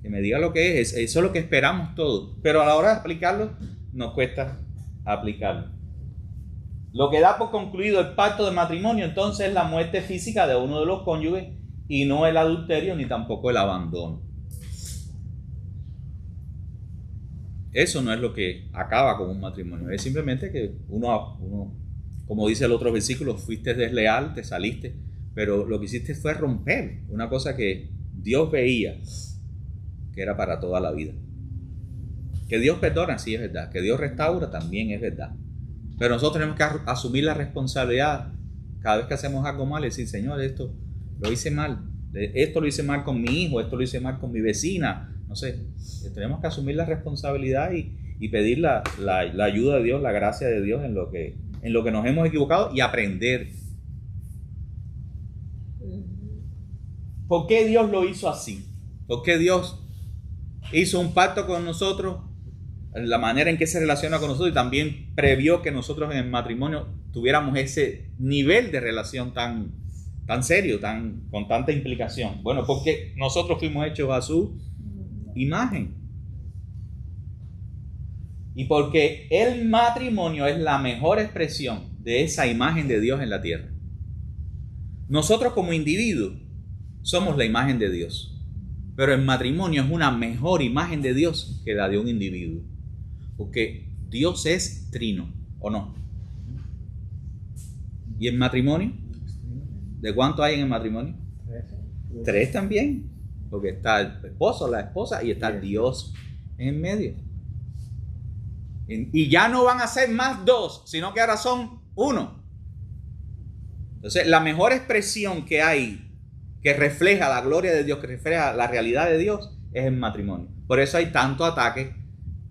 Que me diga lo que es. Eso es lo que esperamos todos. Pero a la hora de aplicarlo, nos cuesta aplicarlo. Lo que da por concluido el pacto de matrimonio, entonces, es la muerte física de uno de los cónyuges, y no el adulterio ni tampoco el abandono. Eso no es lo que acaba con un matrimonio. Es simplemente que uno, como dice el otro versículo, fuiste desleal, te saliste, pero lo que hiciste fue romper una cosa que Dios veía que era para toda la vida. Que Dios perdona, sí es verdad. Que Dios restaura, también es verdad. Pero nosotros tenemos que asumir la responsabilidad cada vez que hacemos algo mal y decir, Señor, esto lo hice mal. Esto lo hice mal con mi hijo, esto lo hice mal con mi vecina. No sé, tenemos que asumir la responsabilidad y pedir la ayuda de Dios, la gracia de Dios en lo que nos hemos equivocado, y aprender. ¿Por qué Dios lo hizo así? ¿Por qué Dios hizo un pacto con nosotros? La manera en que se relaciona con nosotros, y también previó que nosotros en el matrimonio tuviéramos ese nivel de relación tan serio, con tanta implicación. Bueno, porque nosotros fuimos hechos a su imagen. Y porque el matrimonio es la mejor expresión de esa imagen de Dios en la tierra. Nosotros como individuos somos la imagen de Dios, pero el matrimonio es una mejor imagen de Dios que la de un individuo, porque Dios es trino, ¿o no? ¿Y el matrimonio? ¿De cuánto hay en el matrimonio? 3 también, porque está el esposo, la esposa, y está Dios en el medio. Y ya no van a ser más 2, sino que ahora son 1. Entonces, la mejor expresión que hay, que refleja la gloria de Dios, que refleja la realidad de Dios, es el matrimonio. Por eso hay tanto ataque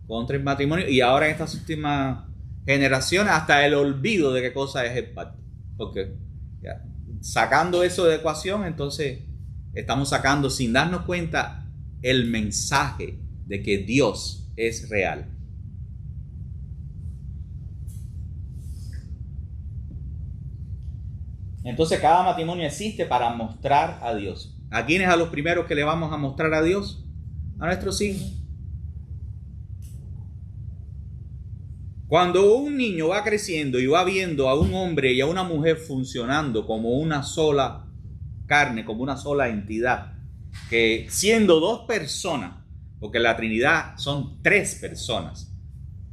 contra el matrimonio, y ahora en estas últimas generaciones hasta el olvido de qué cosa es el pacto. Porque ya, sacando eso de ecuación, entonces estamos sacando, sin darnos cuenta, el mensaje de que Dios es real. Entonces cada matrimonio existe para mostrar a Dios. ¿A quiénes? A los primeros que le vamos a mostrar a Dios, a nuestros hijos. Cuando un niño va creciendo y va viendo a un hombre y a una mujer funcionando como una sola carne, como una sola entidad, que siendo 2 personas, porque la Trinidad son 3 personas,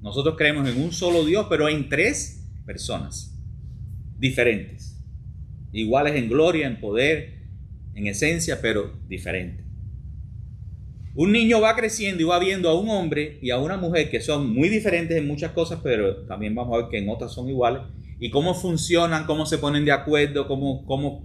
nosotros creemos en un solo Dios, pero en 3 personas diferentes, iguales en gloria, en poder, en esencia, pero diferentes. Un niño va creciendo y va viendo a un hombre y a una mujer que son muy diferentes en muchas cosas, pero también vamos a ver que en otras son iguales, y cómo funcionan, cómo se ponen de acuerdo, cómo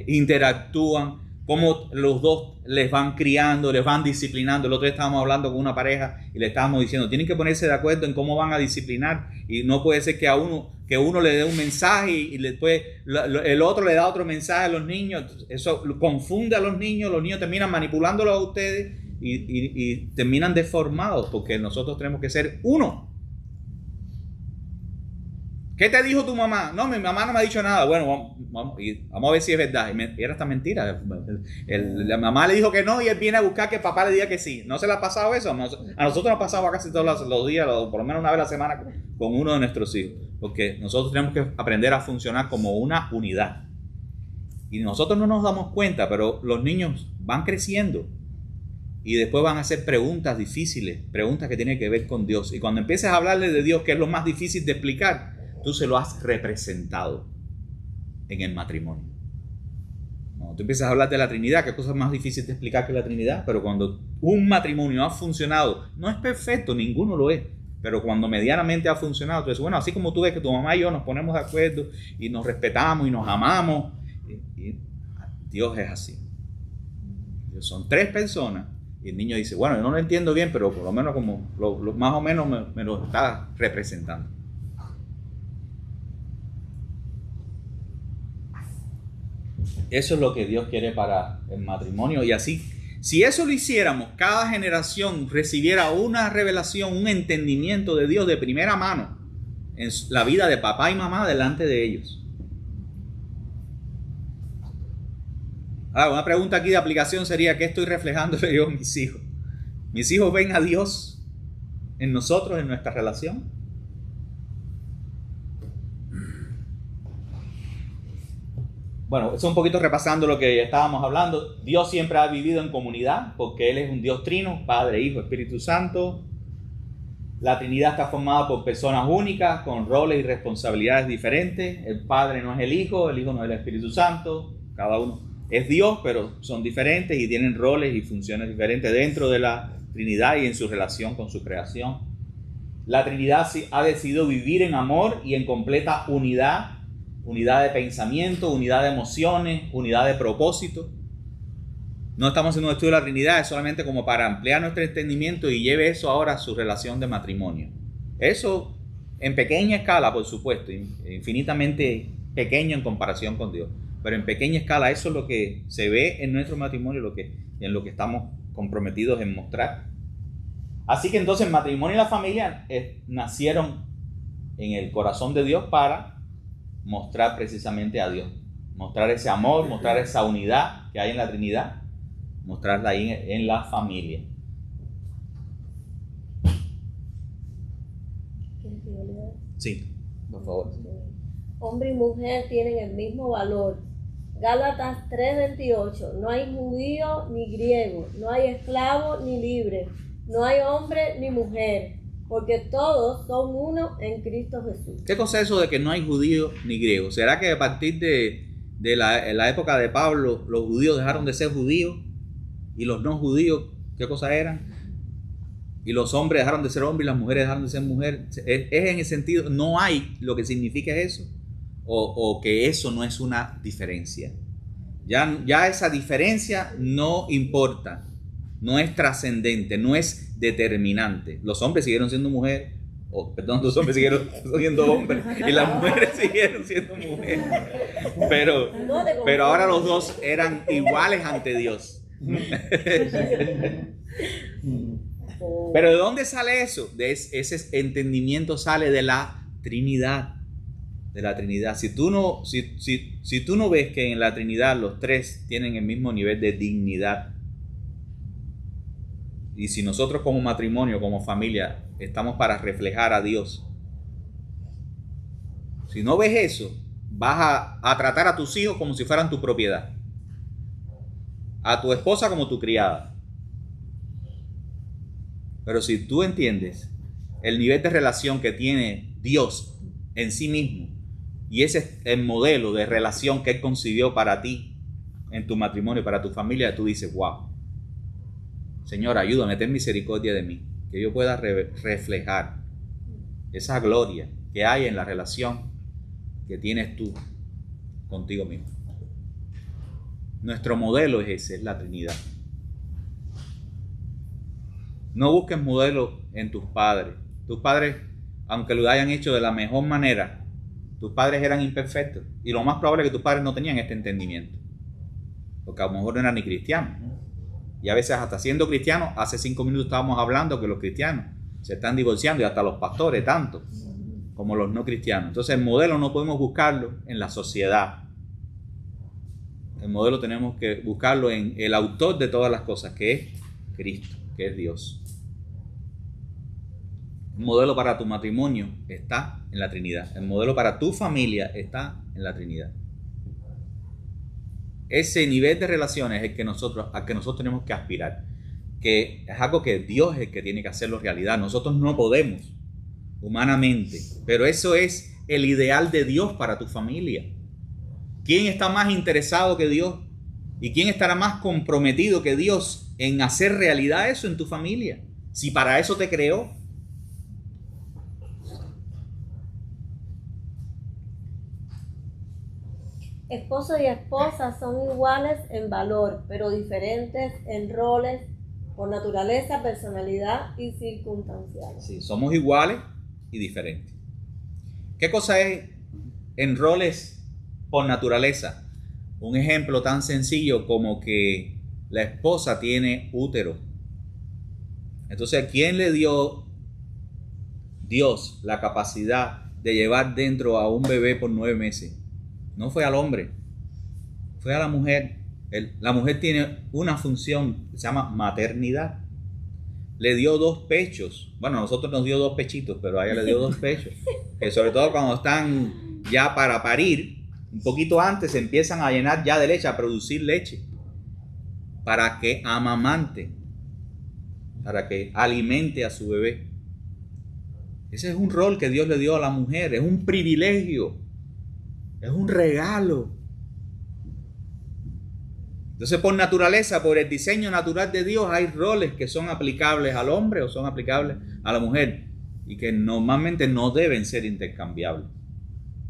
interactúan, cómo los dos les van criando, les van disciplinando. El otro día estábamos hablando con una pareja y le estábamos diciendo, tienen que ponerse de acuerdo en cómo van a disciplinar, y no puede ser que uno le dé un mensaje y después el otro le da otro mensaje a los niños. Eso confunde a los niños terminan manipulándolos a ustedes y terminan deformados, porque nosotros tenemos que ser uno. ¿Qué te dijo tu mamá? No, mi mamá no me ha dicho nada. Bueno, vamos a ver si es verdad. Y era esta mentira. La mamá le dijo que no y él viene a buscar que el papá le diga que sí. ¿No se le ha pasado eso? A nosotros nos ha pasado casi todos los días, por lo menos una vez a la semana, con uno de nuestros hijos. Porque nosotros tenemos que aprender a funcionar como una unidad. Y nosotros no nos damos cuenta, pero los niños van creciendo. Y después van a hacer preguntas difíciles, preguntas que tienen que ver con Dios. Y cuando empieces a hablarle de Dios, que es lo más difícil de explicar, tú se lo has representado en el matrimonio. Cuando tú empiezas a hablar de la Trinidad, que cosa más difícil de explicar que la Trinidad, pero cuando un matrimonio ha funcionado, no es perfecto, ninguno lo es, pero cuando medianamente ha funcionado, tú dices, bueno, así como tú ves que tu mamá y yo nos ponemos de acuerdo y nos respetamos y nos amamos, y Dios es así. Son 3 personas y el niño dice, bueno, yo no lo entiendo bien, pero por lo menos como más o menos me lo está representando. Eso es lo que Dios quiere para el matrimonio. Y así, si eso lo hiciéramos, cada generación recibiera una revelación, un entendimiento de Dios de primera mano en la vida de papá y mamá delante de ellos. Ahora, una pregunta aquí de aplicación sería, ¿qué estoy reflejándole yo a mis hijos? ¿Mis hijos ven a Dios en nosotros, en nuestra relación? Bueno, eso es un poquito repasando lo que estábamos hablando. Dios siempre ha vivido en comunidad porque Él es un Dios trino, Padre, Hijo, Espíritu Santo. La Trinidad está formada por personas únicas, con roles y responsabilidades diferentes. El Padre no es el Hijo no es el Espíritu Santo. Cada uno es Dios, pero son diferentes y tienen roles y funciones diferentes dentro de la Trinidad y en su relación con su creación. La Trinidad ha decidido vivir en amor y en completa unidad. Unidad de pensamiento, unidad de emociones, unidad de propósito. No estamos haciendo un estudio de la Trinidad, es solamente como para ampliar nuestro entendimiento y lleve eso ahora a su relación de matrimonio. Eso en pequeña escala, por supuesto, infinitamente pequeño en comparación con Dios. Pero en pequeña escala eso es lo que se ve en nuestro matrimonio, en lo que estamos comprometidos en mostrar. Así que entonces el matrimonio y la familia nacieron en el corazón de Dios para mostrar precisamente a Dios, mostrar ese amor, mostrar esa unidad que hay en la Trinidad, mostrarla ahí en la familia. Sí, por favor. Hombre y mujer tienen el mismo valor. Gálatas 3:28. No hay judío ni griego, no hay esclavo ni libre, no hay hombre ni mujer, porque todos son uno en Cristo Jesús. ¿Qué cosa es eso de que no hay judío ni griego? ¿Será que a partir de la época de Pablo los judíos dejaron de ser judíos y los no judíos, qué cosa eran? Y los hombres dejaron de ser hombres y las mujeres dejaron de ser mujeres. ¿Es en el sentido, no hay lo que significa eso? ¿O que eso no es una diferencia? Ya esa diferencia no importa, no es trascendente, no es determinante. Los hombres siguieron siendo mujeres, los hombres siguieron siendo hombres y las mujeres siguieron siendo mujeres. Pero ahora los dos eran iguales ante Dios. Pero ¿de dónde sale eso? Ese entendimiento sale de la Trinidad. De la Trinidad. Si tú no ves que en la Trinidad los 3 tienen el mismo nivel de dignidad, y si nosotros como matrimonio, como familia, estamos para reflejar a Dios, si no ves eso, vas a tratar a tus hijos como si fueran tu propiedad, a tu esposa como tu criada. Pero si tú entiendes el nivel de relación que tiene Dios en sí mismo, y ese es el modelo de relación que Él concibió para ti, en tu matrimonio, para tu familia, tú dices, wow, Señor, ayúdame, ten misericordia de mí, que yo pueda reflejar esa gloria que hay en la relación que tienes tú contigo mismo. Nuestro modelo es ese, es la Trinidad. No busques modelo en tus padres. Tus padres, aunque lo hayan hecho de la mejor manera, tus padres eran imperfectos. Y lo más probable es que tus padres no tenían este entendimiento. Porque a lo mejor no eran ni cristianos. Y a veces hasta siendo cristianos, hace 5 minutos estábamos hablando que los cristianos se están divorciando y hasta los pastores tanto como los no cristianos. Entonces el modelo no podemos buscarlo en la sociedad. El modelo tenemos que buscarlo en el autor de todas las cosas, que es Cristo, que es Dios. El modelo para tu matrimonio está en la Trinidad. El modelo para tu familia está en la Trinidad. Ese nivel de relaciones es el que nosotros tenemos que aspirar. Que es algo que Dios es el que tiene que hacerlo realidad. Nosotros no podemos, humanamente. Pero eso es el ideal de Dios para tu familia. ¿Quién está más interesado que Dios? ¿Y quién estará más comprometido que Dios en hacer realidad eso en tu familia? Si para eso te creó. Esposo y esposa son iguales en valor, pero diferentes en roles, por naturaleza, personalidad y circunstanciales. Sí, somos iguales y diferentes. ¿Qué cosa es en roles por naturaleza? Un ejemplo tan sencillo como que la esposa tiene útero. Entonces, ¿a quién le dio Dios la capacidad de llevar dentro a un bebé por 9 meses? No fue al hombre, fue a la mujer. La mujer tiene una función que se llama maternidad. Le dio 2 pechos. Bueno, a nosotros nos dio 2 pechitos, pero a ella le dio 2 pechos. Que sobre todo cuando están ya para parir, un poquito antes se empiezan a llenar ya de leche, a producir leche. Para que amamante, para que alimente a su bebé. Ese es un rol que Dios le dio a la mujer, es un privilegio. Es un regalo. Entonces, por naturaleza, por el diseño natural de Dios, hay roles que son aplicables al hombre o son aplicables a la mujer y que normalmente no deben ser intercambiables.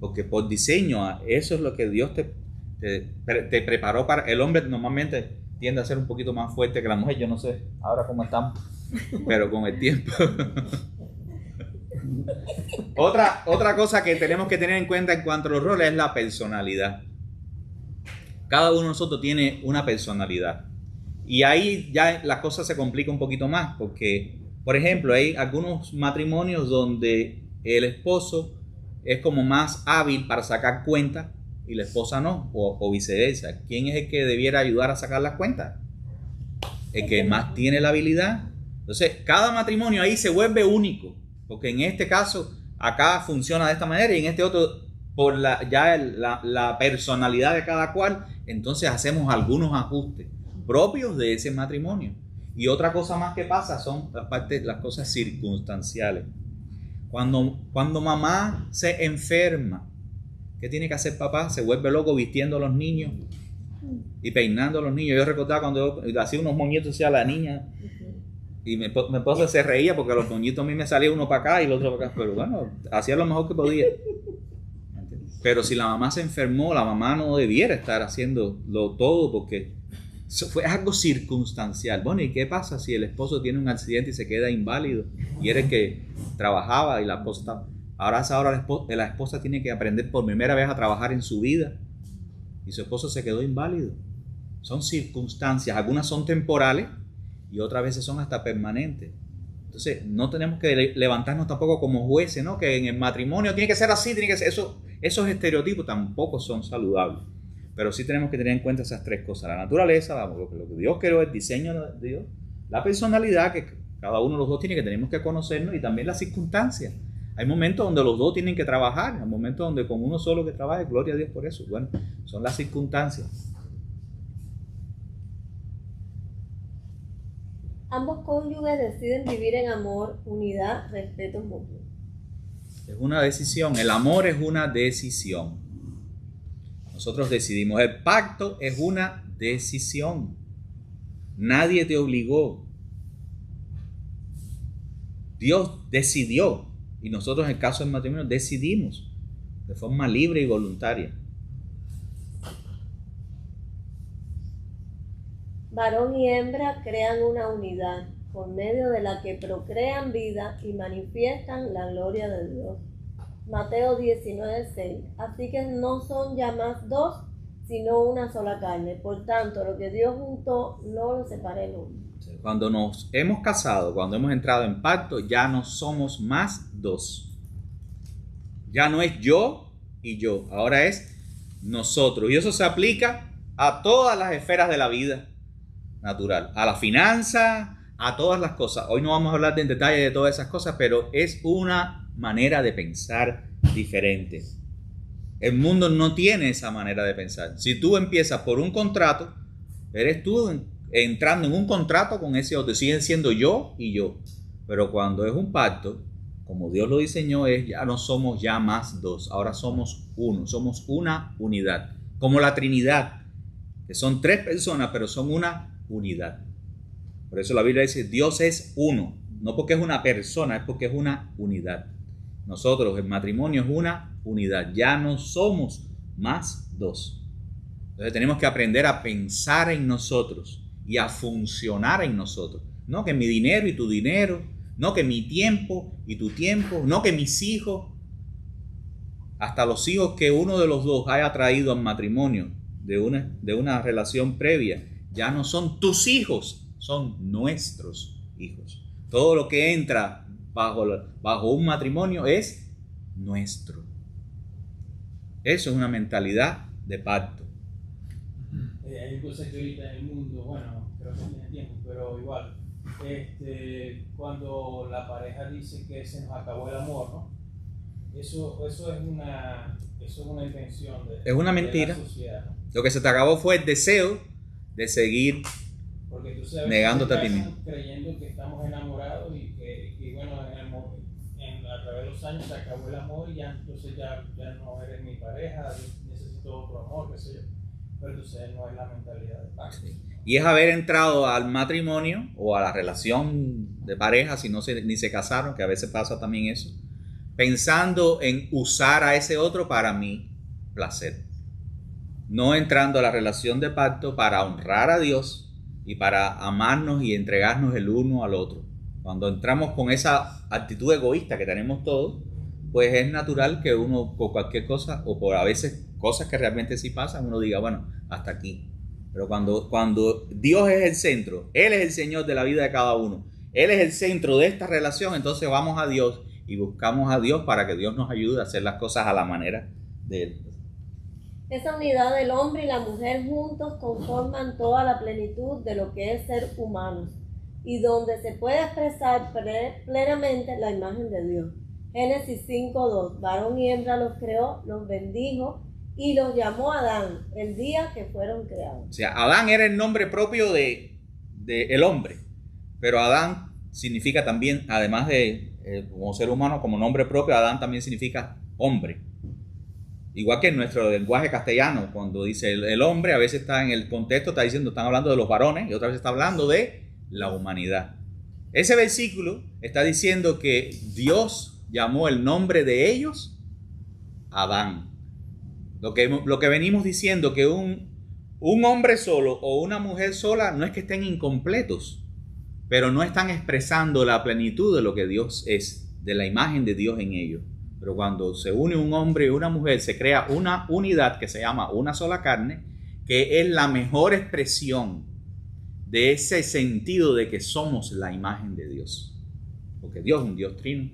Porque por diseño, eso es lo que Dios te preparó para. El hombre normalmente tiende a ser un poquito más fuerte que la mujer. Yo no sé ahora cómo estamos, pero con el tiempo. Otra cosa que tenemos que tener en cuenta en cuanto a los roles es la personalidad. Cada uno de nosotros tiene una personalidad. Y ahí ya la cosa se complica un poquito más. Porque, por ejemplo, hay algunos matrimonios donde el esposo es como más hábil para sacar cuentas y la esposa no. O viceversa. ¿Quién es el que debiera ayudar a sacar las cuentas? El que más tiene la habilidad. Entonces, cada matrimonio ahí se vuelve único. Porque en este caso, acá funciona de esta manera y en este otro, por la personalidad de cada cual, entonces hacemos algunos ajustes propios de ese matrimonio. Y otra cosa más que pasa son las cosas circunstanciales. Cuando mamá se enferma, ¿qué tiene que hacer papá? Se vuelve loco vistiendo a los niños y peinando a los niños. Yo recordaba cuando yo hacía unos moñitos hacia la niña. Y mi esposa se reía porque a los moñitos a mí me salía uno para acá y el otro para acá. Pero bueno, hacía lo mejor que podía. Pero si la mamá se enfermó, la mamá no debiera estar haciéndolo todo porque eso fue algo circunstancial. Bueno, ¿y qué pasa si el esposo tiene un accidente y se queda inválido? Y era el que trabajaba y la esposa estaba. Ahora la esposa tiene que aprender por primera vez a trabajar en su vida. Y su esposo se quedó inválido. Son circunstancias. Algunas son temporales. Y otras veces son hasta permanentes. Entonces, no tenemos que levantarnos tampoco como jueces, ¿no? Que en el matrimonio tiene que ser así, tiene que ser eso. Esos estereotipos tampoco son saludables. Pero sí tenemos que tener en cuenta esas 3 cosas. La naturaleza, lo que Dios creó, el diseño de Dios. La personalidad, que cada uno de los dos tenemos que conocernos. Y también las circunstancias. Hay momentos donde los dos tienen que trabajar. Hay momentos donde con uno solo que trabaje, gloria a Dios por eso. Bueno, son las circunstancias. Ambos cónyuges deciden vivir en amor, unidad, respeto mutuo. Es una decisión. El amor es una decisión. Nosotros decidimos. El pacto es una decisión. Nadie te obligó. Dios decidió. Y nosotros en el caso del matrimonio decidimos. de forma libre y voluntaria. Varón y hembra crean una unidad, por medio de la que procrean vida y manifiestan la gloria de Dios. Mateo 19:6. Así que no son ya más dos, sino una sola carne. Por tanto, lo que Dios juntó, no lo separe el hombre. Cuando nos hemos casado, cuando hemos entrado en pacto, ya no somos más dos. Ya no es yo y yo, ahora es nosotros. Y eso se aplica a todas las esferas de la vida natural, a la finanza, a todas las cosas. Hoy no vamos a hablar en detalle de todas esas cosas, pero es una manera de pensar diferente. El mundo no tiene esa manera de pensar. Si tú empiezas por un contrato, eres tú entrando en un contrato con ese otro, siguen siendo yo y yo. Pero cuando es un pacto, como Dios lo diseñó, ya no somos ya más dos, ahora somos uno, somos una unidad. Como la Trinidad, que son tres personas, pero son una unidad. Por eso la Biblia dice, Dios es uno, no porque es una persona, es porque es una unidad. Nosotros, el matrimonio es una unidad, ya no somos más dos. Entonces tenemos que aprender a pensar en nosotros y a funcionar en nosotros. No que mi dinero y tu dinero, no que mi tiempo y tu tiempo, no que mis hijos, hasta los hijos que uno de los dos haya traído al matrimonio de una relación previa, ya no son tus hijos, son nuestros hijos. Todo lo que entra bajo un matrimonio es nuestro. Eso es una mentalidad de pacto. Hay cosas que ahorita en el mundo, bueno, creo que no tiene tiempo, pero igual, cuando la pareja dice que se nos acabó el amor, ¿no? Eso es una invención es una mentira. De la sociedad, ¿no? Lo que se te acabó fue el deseo de seguir negándote a ti mismo. Creyendo que estamos enamorados y bueno, a través de los años se acabó el amor y ya entonces ya no eres mi pareja, necesito otro amor, qué sé yo. Pero entonces no es la mentalidad de pacto. Y es haber entrado al matrimonio o a la relación de pareja, si no ni se casaron, que a veces pasa también eso, pensando en usar a ese otro para mi placer. No entrando a la relación de pacto para honrar a Dios y para amarnos y entregarnos el uno al otro. Cuando entramos con esa actitud egoísta que tenemos todos, pues es natural que uno por cualquier cosa o por a veces cosas que realmente sí pasan, uno diga, bueno, hasta aquí. Pero cuando Dios es el centro, Él es el Señor de la vida de cada uno, Él es el centro de esta relación, entonces vamos a Dios y buscamos a Dios para que Dios nos ayude a hacer las cosas a la manera de Él. Esa unidad del hombre y la mujer juntos conforman toda la plenitud de lo que es ser humano y donde se puede expresar plenamente la imagen de Dios. Génesis 5:2. Varón y hembra los creó, los bendijo y los llamó Adán el día que fueron creados. O sea, Adán era el nombre propio de el hombre, pero Adán significa también, además de como ser humano, como nombre propio, Adán también significa hombre. Igual que en nuestro lenguaje castellano, cuando dice el hombre, a veces está en el contexto, están hablando de los varones y otra vez está hablando de la humanidad. Ese versículo está diciendo que Dios llamó el nombre de ellos Adán. Lo que venimos diciendo, que un hombre solo o una mujer sola no es que estén incompletos, pero no están expresando la plenitud de lo que Dios es, de la imagen de Dios en ellos. Pero cuando se une un hombre y una mujer, se crea una unidad que se llama una sola carne, que es la mejor expresión de ese sentido de que somos la imagen de Dios. Porque Dios es un Dios trino.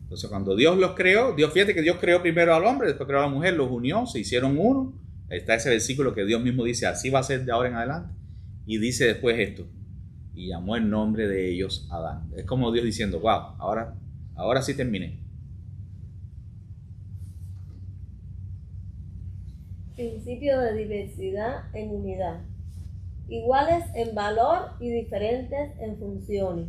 Entonces cuando Dios los creó, fíjate que Dios creó primero al hombre, después creó a la mujer, los unió, se hicieron uno. Ahí está ese versículo que Dios mismo dice, así va a ser de ahora en adelante. Y dice después esto, y llamó el nombre de ellos Adán. Es como Dios diciendo, wow, ahora sí terminé. Principio de diversidad en unidad. Iguales en valor y diferentes en funciones.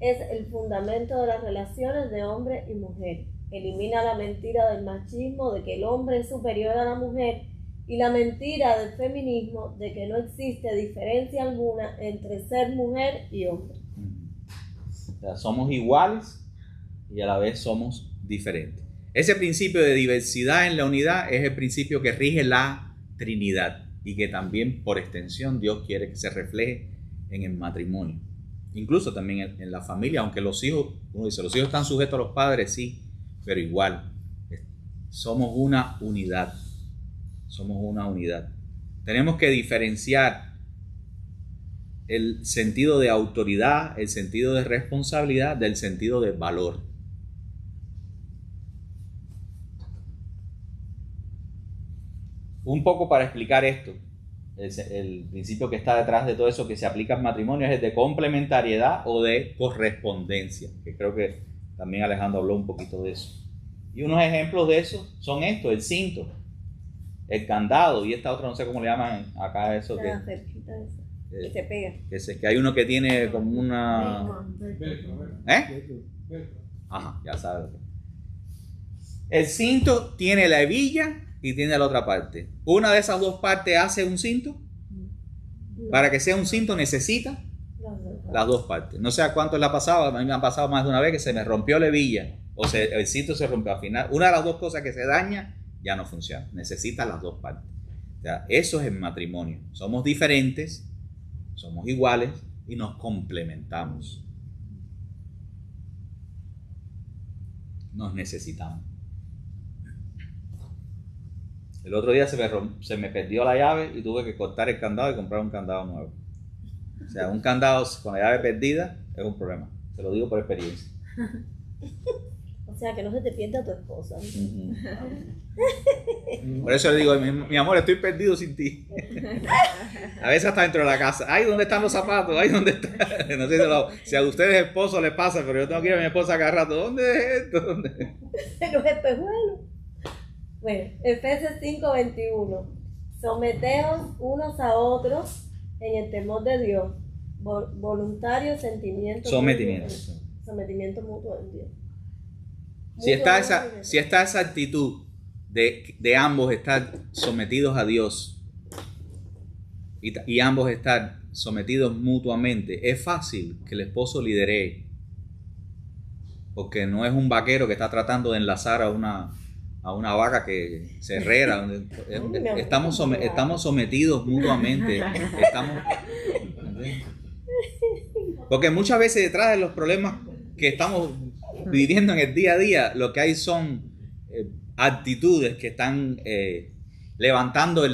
Es el fundamento de las relaciones de hombre y mujer. Elimina la mentira del machismo de que el hombre es superior a la mujer y la mentira del feminismo de que no existe diferencia alguna entre ser mujer y hombre. O sea, somos iguales y a la vez somos diferentes. Ese principio de diversidad en la unidad es el principio que rige la Trinidad y que también por extensión Dios quiere que se refleje en el matrimonio. Incluso también en la familia, aunque los hijos, uno dice, los hijos están sujetos a los padres, sí, pero igual, somos una unidad. Somos una unidad. Tenemos que diferenciar el sentido de autoridad, el sentido de responsabilidad del sentido de valor. Un poco para explicar esto, el principio que está detrás de todo eso que se aplica en matrimonio es el de complementariedad o de correspondencia, que creo que también Alejandro habló un poquito de eso. Y unos ejemplos de eso son estos: el cinto, el candado y esta otra, no sé cómo le llaman acá eso. La cerquita esa, que se pega. Que hay uno que tiene como una... ¿Eh? Velcro. Ajá, ya sabes. El cinto tiene la hebilla y tiene la otra parte. Una de esas dos partes hace un cinto. Para que sea un cinto necesita las dos partes. No sé a cuánto le ha pasado, a mí me ha pasado más de una vez que se me rompió la hebilla o el cinto se rompió. Al final, una de las dos cosas que se daña ya no funciona. Necesita las dos partes. O sea, eso es el matrimonio. Somos diferentes, somos iguales y nos complementamos. Nos necesitamos. El otro día se me perdió la llave y tuve que cortar el candado y comprar un candado nuevo. O sea, un candado con la llave perdida es un problema. Te lo digo por experiencia. O sea, que no se te pierda tu esposa. Por eso le digo, mi amor, estoy perdido sin ti. A veces hasta dentro de la casa. Ay, ¿dónde están los zapatos? Ay, ¿dónde están? No sé si a ustedes esposos les pasa, pero yo tengo que ir a mi esposa cada rato. ¿Dónde es esto? ¿Dónde es? Los espejuelos. Bueno, Efesios 5:21. Someteos unos a otros en el temor de Dios. Voluntario sentimiento. Sometimiento. Sometimiento mutuo en Dios. Si está esa actitud de ambos estar sometidos a Dios y ambos estar sometidos mutuamente, es fácil que el esposo lidere, porque no es un vaquero que está tratando de enlazar a una vaca que se herrera. Estamos sometidos mutuamente. Porque muchas veces detrás de los problemas que estamos viviendo en el día a día, lo que hay son actitudes que están levantando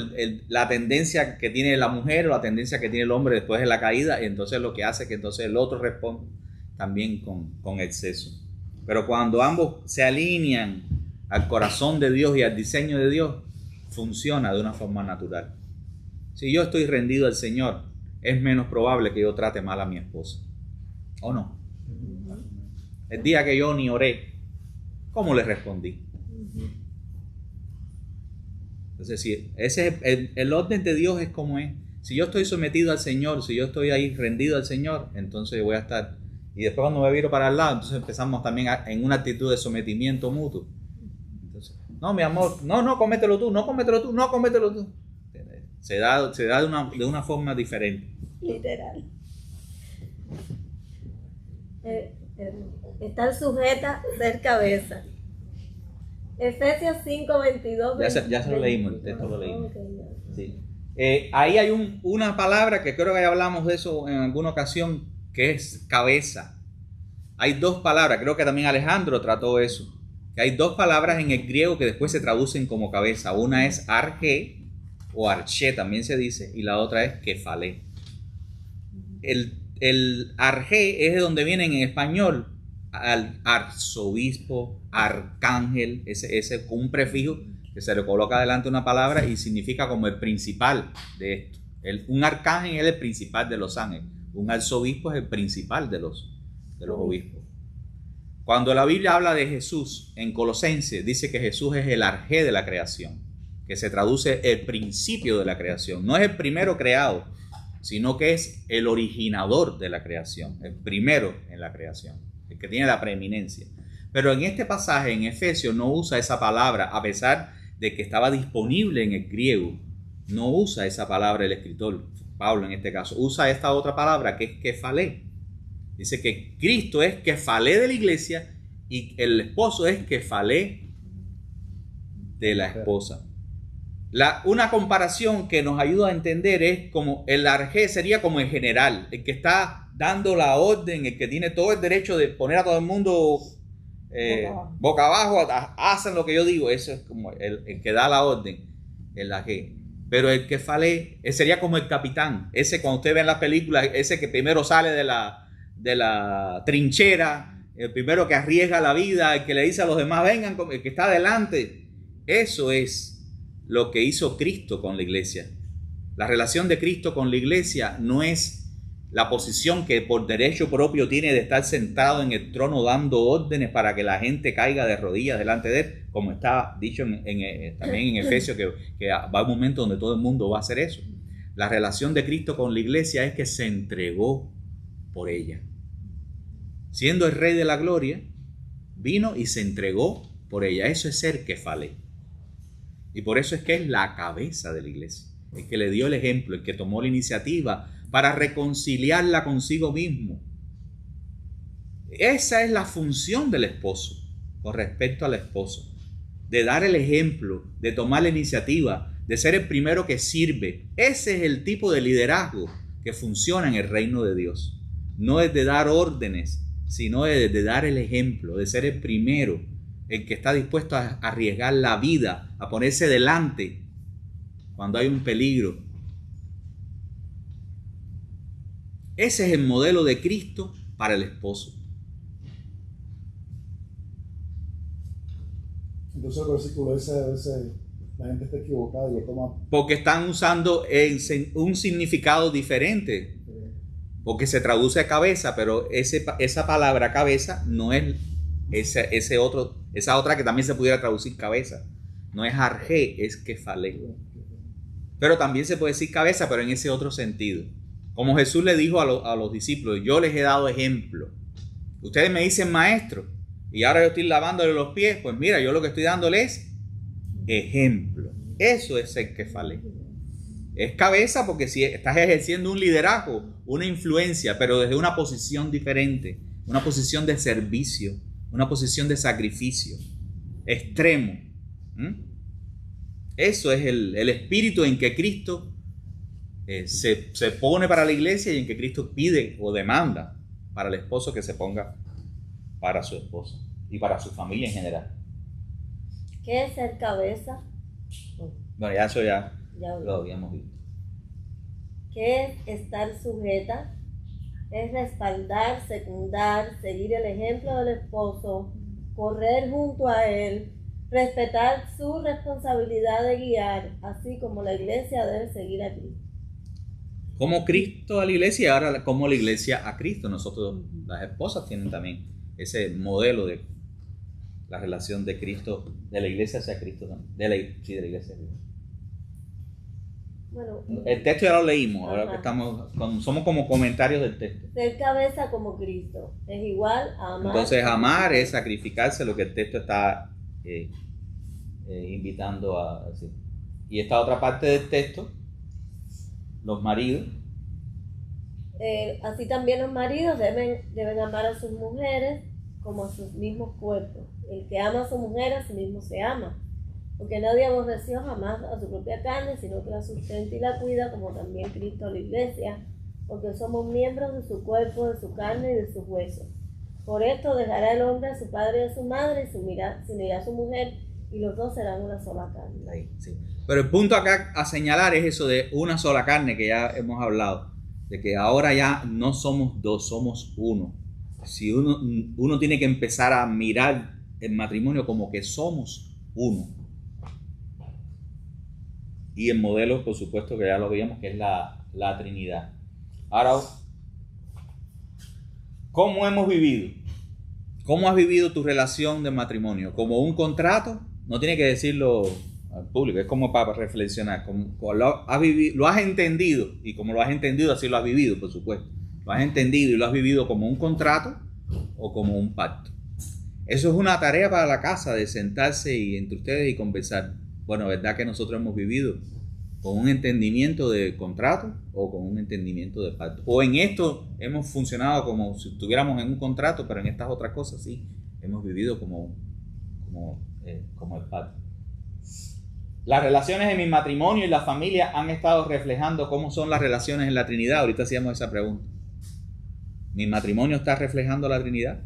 la tendencia que tiene la mujer o la tendencia que tiene el hombre después de la caída, y entonces lo que hace que entonces el otro responda también con exceso. Pero cuando ambos se alinean al corazón de Dios y al diseño de Dios, funciona de una forma natural. Si yo estoy rendido al Señor, es menos probable que yo trate mal a mi esposa. ¿O no? El día que yo ni oré, ¿cómo le respondí? Entonces, si ese es el orden de Dios es como es. Si yo estoy sometido al Señor, si yo estoy ahí rendido al Señor, entonces voy a estar. Y después cuando me viro para el lado, entonces empezamos también en una actitud de sometimiento mutuo. Entonces, no, mi amor, no, cómetelo tú, no, cómetelo tú, no, cómetelo tú. Se da de una forma diferente. Literal. Estar sujeta, ser cabeza. Efesios 5:22. Ya se lo leímos, el texto lo leímos. Sí. Ahí hay una palabra que creo que ya hablamos de eso en alguna ocasión, que es cabeza. Hay dos palabras, creo que también Alejandro trató eso. Que hay dos palabras en el griego que después se traducen como cabeza. Una es arge o arché también se dice, y la otra es kefalé. El arge es de donde viene en español al arzobispo, arcángel, ese con un prefijo que se le coloca delante de una palabra y significa como el principal de esto. Un arcángel es el principal de los ángeles, un arzobispo es el principal de los obispos. Cuando la Biblia habla de Jesús en Colosenses, dice que Jesús es el arjé de la creación, que se traduce el principio de la creación. No es el primero creado, sino que es el originador de la creación, el primero en la creación, el que tiene la preeminencia. Pero en este pasaje, en Efesios, no usa esa palabra, a pesar de que estaba disponible en el griego. No usa esa palabra el escritor, Pablo en este caso. Usa esta otra palabra que es kefalé. Dice que Cristo es kefalé de la iglesia y el esposo es kefalé de la esposa. Una comparación que nos ayuda a entender es como el arjé sería como el general, el que está dando la orden, el que tiene todo el derecho de poner a todo el mundo boca abajo, hacen lo que yo digo. Eso es como el que da la orden, el arjé. Pero el kefalé sería como el capitán, ese cuando usted ve en las películas, ese que primero sale de la trinchera, el primero que arriesga la vida, el que le dice a los demás vengan, el que está adelante. Eso es lo que hizo Cristo con la iglesia. La relación de Cristo con la iglesia no es la posición que por derecho propio tiene de estar sentado en el trono dando órdenes para que la gente caiga de rodillas delante de él, como está dicho también en Efesios, que va un momento donde todo el mundo va a hacer eso. La relación de Cristo con la iglesia es que se entregó por ella. Siendo el Rey de la Gloria, vino y se entregó por ella. Eso es ser kefalé. Y por eso es que es la cabeza de la iglesia, el que le dio el ejemplo, el que tomó la iniciativa para reconciliarla consigo mismo. Esa es la función del esposo con respecto al esposo, de dar el ejemplo, de tomar la iniciativa, de ser el primero que sirve. Ese es el tipo de liderazgo que funciona en el reino de Dios. No es de dar órdenes, sino de dar el ejemplo, de ser el primero, el que está dispuesto a arriesgar la vida, a ponerse delante cuando hay un peligro. Ese es el modelo de Cristo para el esposo. Entonces el versículo ese la gente está equivocada y lo toma. Porque están usando un significado diferente. Porque se traduce a cabeza, pero esa palabra cabeza no es esa otra que también se pudiera traducir cabeza. No es arjé, es kefalé. Pero también se puede decir cabeza, pero en ese otro sentido. Como Jesús le dijo a los discípulos, yo les he dado ejemplo. Ustedes me dicen maestro, y ahora yo estoy lavándole los pies. Pues mira, yo lo que estoy dándoles es ejemplo. Eso es ser kefalé. Es cabeza porque si estás ejerciendo un liderazgo, una influencia, pero desde una posición diferente, una posición de servicio, una posición de sacrificio extremo. Eso es el espíritu en que Cristo se pone para la iglesia y en que Cristo pide o demanda para el esposo que se ponga para su esposa y para su familia en general. ¿Qué es ser cabeza? Bueno, ya eso ya Ya lo habíamos visto. ¿Qué es estar sujeta? Es respaldar, secundar, seguir el ejemplo del esposo, correr junto a él, respetar su responsabilidad de guiar, así como la iglesia debe seguir a Cristo. Como Cristo a la iglesia y ahora como la iglesia a Cristo. Nosotros, las esposas, tienen también ese modelo de la relación de Cristo, de la iglesia hacia Cristo también. De la iglesia hacia Cristo. Bueno, El texto ya lo leímos, ahora ajá. que somos como comentarios del texto. Ser cabeza como Cristo es igual a amar. Entonces amar es sacrificarse, lo que el texto está invitando a decir. Y esta otra parte del texto, los maridos. Así también los maridos deben amar a sus mujeres como a sus mismos cuerpos. El que ama a su mujer a sí mismo se ama. Porque nadie aborreció jamás a su propia carne, sino que la sustenta y la cuida, como también Cristo a la iglesia, porque somos miembros de su cuerpo, de su carne y de sus huesos. Por esto dejará el hombre a su padre y a su madre, y se unirá a su mujer, y los dos serán una sola carne. Ahí, sí. Pero el punto acá a señalar es eso de una sola carne que ya hemos hablado, de que ahora ya no somos dos, somos uno. Si uno tiene que empezar a mirar el matrimonio como que somos uno. Y el modelo, por supuesto, que ya lo veíamos, que es la Trinidad. Ahora, ¿cómo hemos vivido? ¿Cómo has vivido tu relación de matrimonio? ¿Como un contrato? No tiene que decirlo al público, es como para reflexionar. Como lo has entendido, y como lo has entendido, así lo has vivido, por supuesto. Lo has entendido y lo has vivido como un contrato o como un pacto. Eso es una tarea para la casa, de sentarse y entre ustedes y conversar. Bueno, ¿verdad que nosotros hemos vivido con un entendimiento de contrato o con un entendimiento de pacto? O en esto hemos funcionado como si estuviéramos en un contrato, pero en estas otras cosas sí hemos vivido como el pacto. Las relaciones en mi matrimonio y la familia han estado reflejando cómo son las relaciones en la Trinidad. Ahorita hacíamos esa pregunta. ¿Mi matrimonio está reflejando la Trinidad?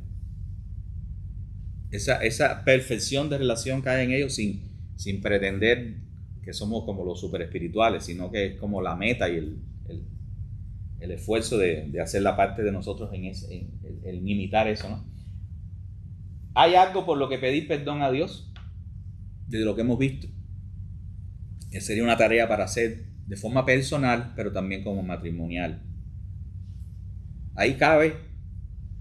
Esa perfección de relación que hay en ellos sin pretender que somos como los super espirituales, sino que es como la meta y el esfuerzo de hacer la parte de nosotros en imitar eso, ¿no? ¿Hay algo por lo que pedir perdón a Dios de lo que hemos visto? Que sería una tarea para hacer de forma personal, pero también como matrimonial. Ahí cabe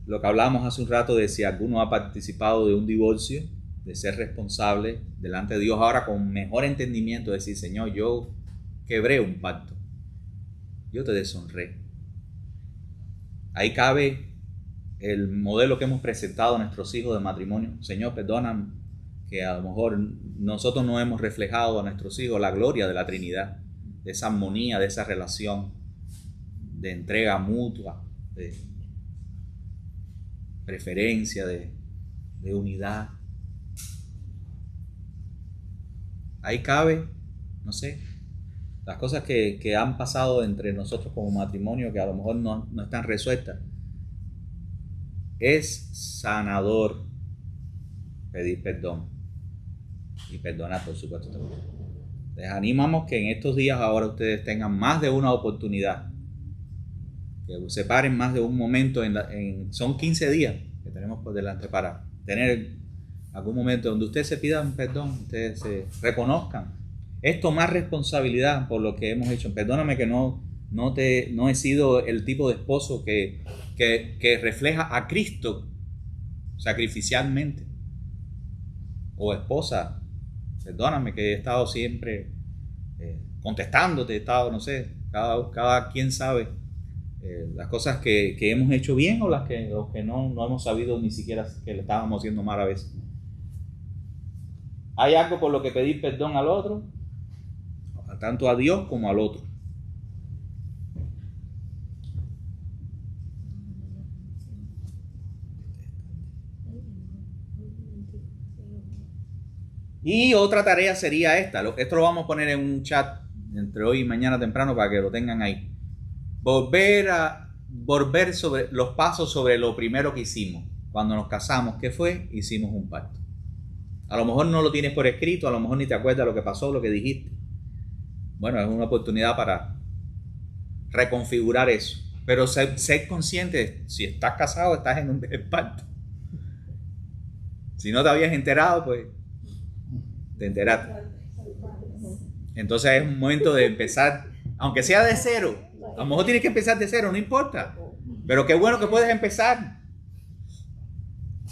lo que hablábamos hace un rato de si alguno ha participado de un divorcio, de ser responsable delante de Dios ahora con mejor entendimiento, de decir, Señor, yo quebré un pacto, yo te deshonré. Ahí cabe el modelo que hemos presentado a nuestros hijos de matrimonio. Señor, perdóname que a lo mejor nosotros no hemos reflejado a nuestros hijos la gloria de la Trinidad, de esa armonía, de esa relación de entrega mutua, de preferencia, de unidad. Ahí cabe, no sé, las cosas que han pasado entre nosotros como matrimonio que a lo mejor no están resueltas. Es sanador pedir perdón y perdonar, por supuesto, también. Les animamos que en estos días ahora ustedes tengan más de una oportunidad, que separen más de un momento, son 15 días que tenemos por delante para tener algún momento donde ustedes se pidan perdón, ustedes se reconozcan. Es tomar responsabilidad por lo que hemos hecho. Perdóname que no he sido el tipo de esposo que refleja a Cristo sacrificialmente. O esposa, perdóname que he estado siempre contestándote, he estado, no sé, cada quien sabe las cosas que hemos hecho bien o las que no hemos sabido ni siquiera que le estábamos haciendo mal a veces. ¿Hay algo por lo que pedir perdón al otro? Tanto a Dios como al otro. Y otra tarea sería esta. Esto lo vamos a poner en un chat entre hoy y mañana temprano para que lo tengan ahí. Volver sobre los pasos sobre lo primero que hicimos. Cuando nos casamos, ¿qué fue? Hicimos un pacto. A lo mejor no lo tienes por escrito, a lo mejor ni te acuerdas lo que pasó, lo que dijiste. Bueno, es una oportunidad para reconfigurar eso. Pero ser consciente, si estás casado, estás en un pacto. Si no te habías enterado, pues te enteraste. Entonces es un momento de empezar, aunque sea de cero. A lo mejor tienes que empezar de cero, no importa. Pero qué bueno que puedes empezar.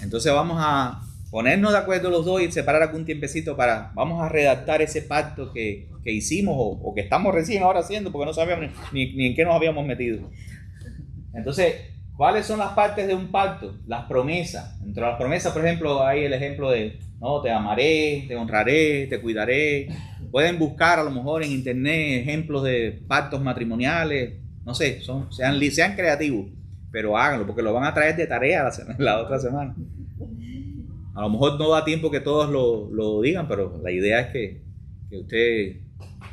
Entonces vamos a ponernos de acuerdo los dos y separar algún tiempecito vamos a redactar ese pacto que hicimos o que estamos recién ahora haciendo porque no sabíamos ni en qué nos habíamos metido. Entonces, ¿cuáles son las partes de un pacto? Las promesas. Entre las promesas, por ejemplo, hay el ejemplo de te amaré, te honraré, te cuidaré. Pueden buscar a lo mejor en internet ejemplos de pactos matrimoniales. No sé, sean creativos, pero háganlo porque lo van a traer de tarea la otra semana. A lo mejor no da tiempo que todos lo digan, pero la idea es que usted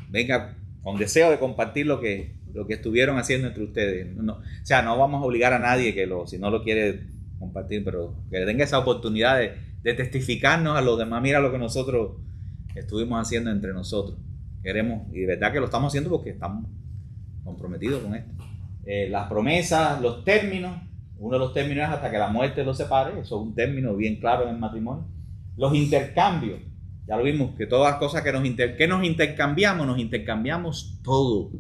venga con deseo de compartir lo que estuvieron haciendo entre ustedes. O sea, no vamos a obligar a nadie si no lo quiere compartir, pero que tenga esa oportunidad de testificarnos a los demás. Mira lo que nosotros estuvimos haciendo entre nosotros. Queremos, y de verdad que lo estamos haciendo porque estamos comprometidos con esto. Las promesas, los términos. Uno de los términos es hasta que la muerte los separe. Eso es un término bien claro en el matrimonio. Los intercambios. Ya lo vimos, que todas las cosas que nos intercambiamos todo.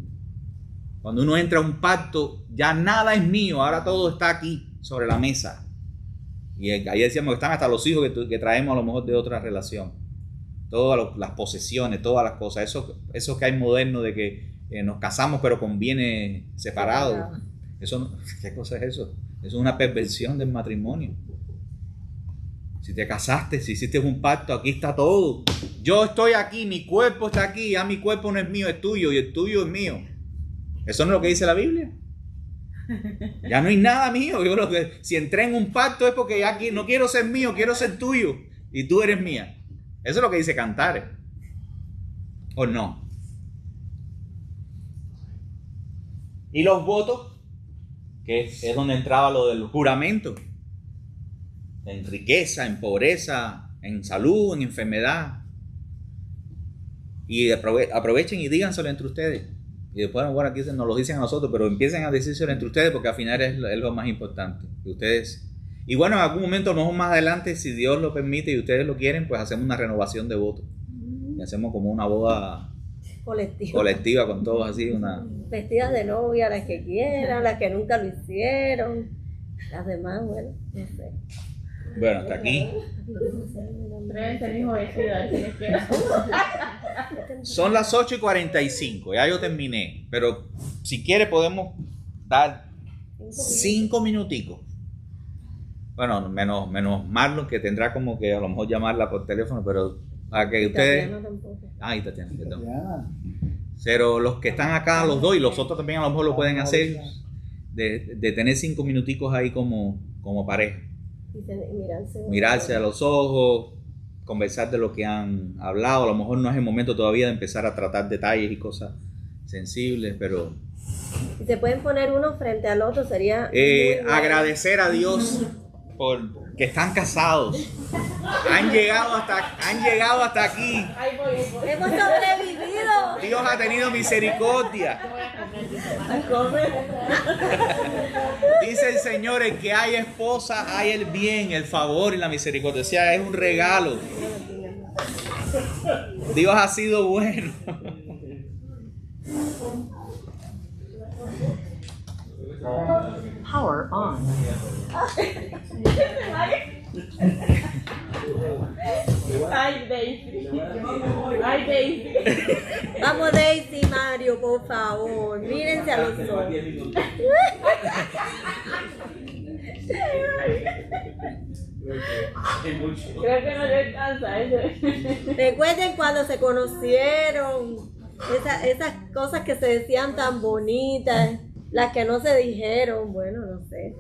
Cuando uno entra a un pacto, ya nada es mío, ahora todo está aquí, sobre la mesa. Y ahí decíamos que están hasta los hijos que traemos a lo mejor de otra relación. Todas las posesiones, todas las cosas. Eso que hay moderno de que nos casamos pero con bienes separados. Eso, ¿qué cosa es eso? Eso es una perversión del matrimonio. Si te casaste, si hiciste un pacto, aquí está todo. Yo estoy aquí, mi cuerpo está aquí, mi cuerpo no es mío, es tuyo y el tuyo es mío. ¿Eso no es lo que dice la Biblia? Ya no hay nada mío. Si entré en un pacto es porque ya aquí no quiero ser mío, quiero ser tuyo. Y tú eres mía. Eso es lo que dice Cantares. ¿O no? Y los votos, que es donde entraba lo del juramento. En riqueza, en pobreza, en salud, en enfermedad. Y aprovechen y díganselo entre ustedes. Y después, bueno, aquí nos lo dicen a nosotros, pero empiecen a decírselo entre ustedes porque al final es lo más importante. Que ustedes... Y bueno, en algún momento, a lo mejor más adelante, si Dios lo permite y ustedes lo quieren, pues hacemos una renovación de votos. Y hacemos como una boda colectiva con todos así. Vestidas de novia, las que quieran, las que nunca lo hicieron. Las demás, bueno, no sé. Bueno, hasta aquí. Son las 8:45, ya yo terminé. Pero si quiere podemos dar 5 minuticos. Bueno, menos Marlon, que tendrá como que a lo mejor llamarla por teléfono, pero para que ustedes... Ah, y Tatiana. Pero los que están acá, los dos, y los otros también a lo mejor lo pueden hacer, de tener 5 minuticos ahí como pareja. Mirarse a los ojos, conversar de lo que han hablado. A lo mejor no es el momento todavía de empezar a tratar detalles y cosas sensibles, pero... Si se pueden poner uno frente al otro sería... agradecer a Dios por que están casados. Han llegado hasta aquí. Hemos sobrevivido. Dios ha tenido misericordia. Dice el Señor, el que hay esposa, hay el bien, el favor y la misericordia. O sea, es un regalo. Dios ha sido bueno. Power on. Ay, Daisy. Ay, Daisy. Vamos, Daisy y Mario, por favor. Mírense a los ojos. Creo que no le alcanza eso. Recuerden cuando se conocieron. Esas cosas que se decían tan bonitas. Las que no se dijeron. Bueno, no sé.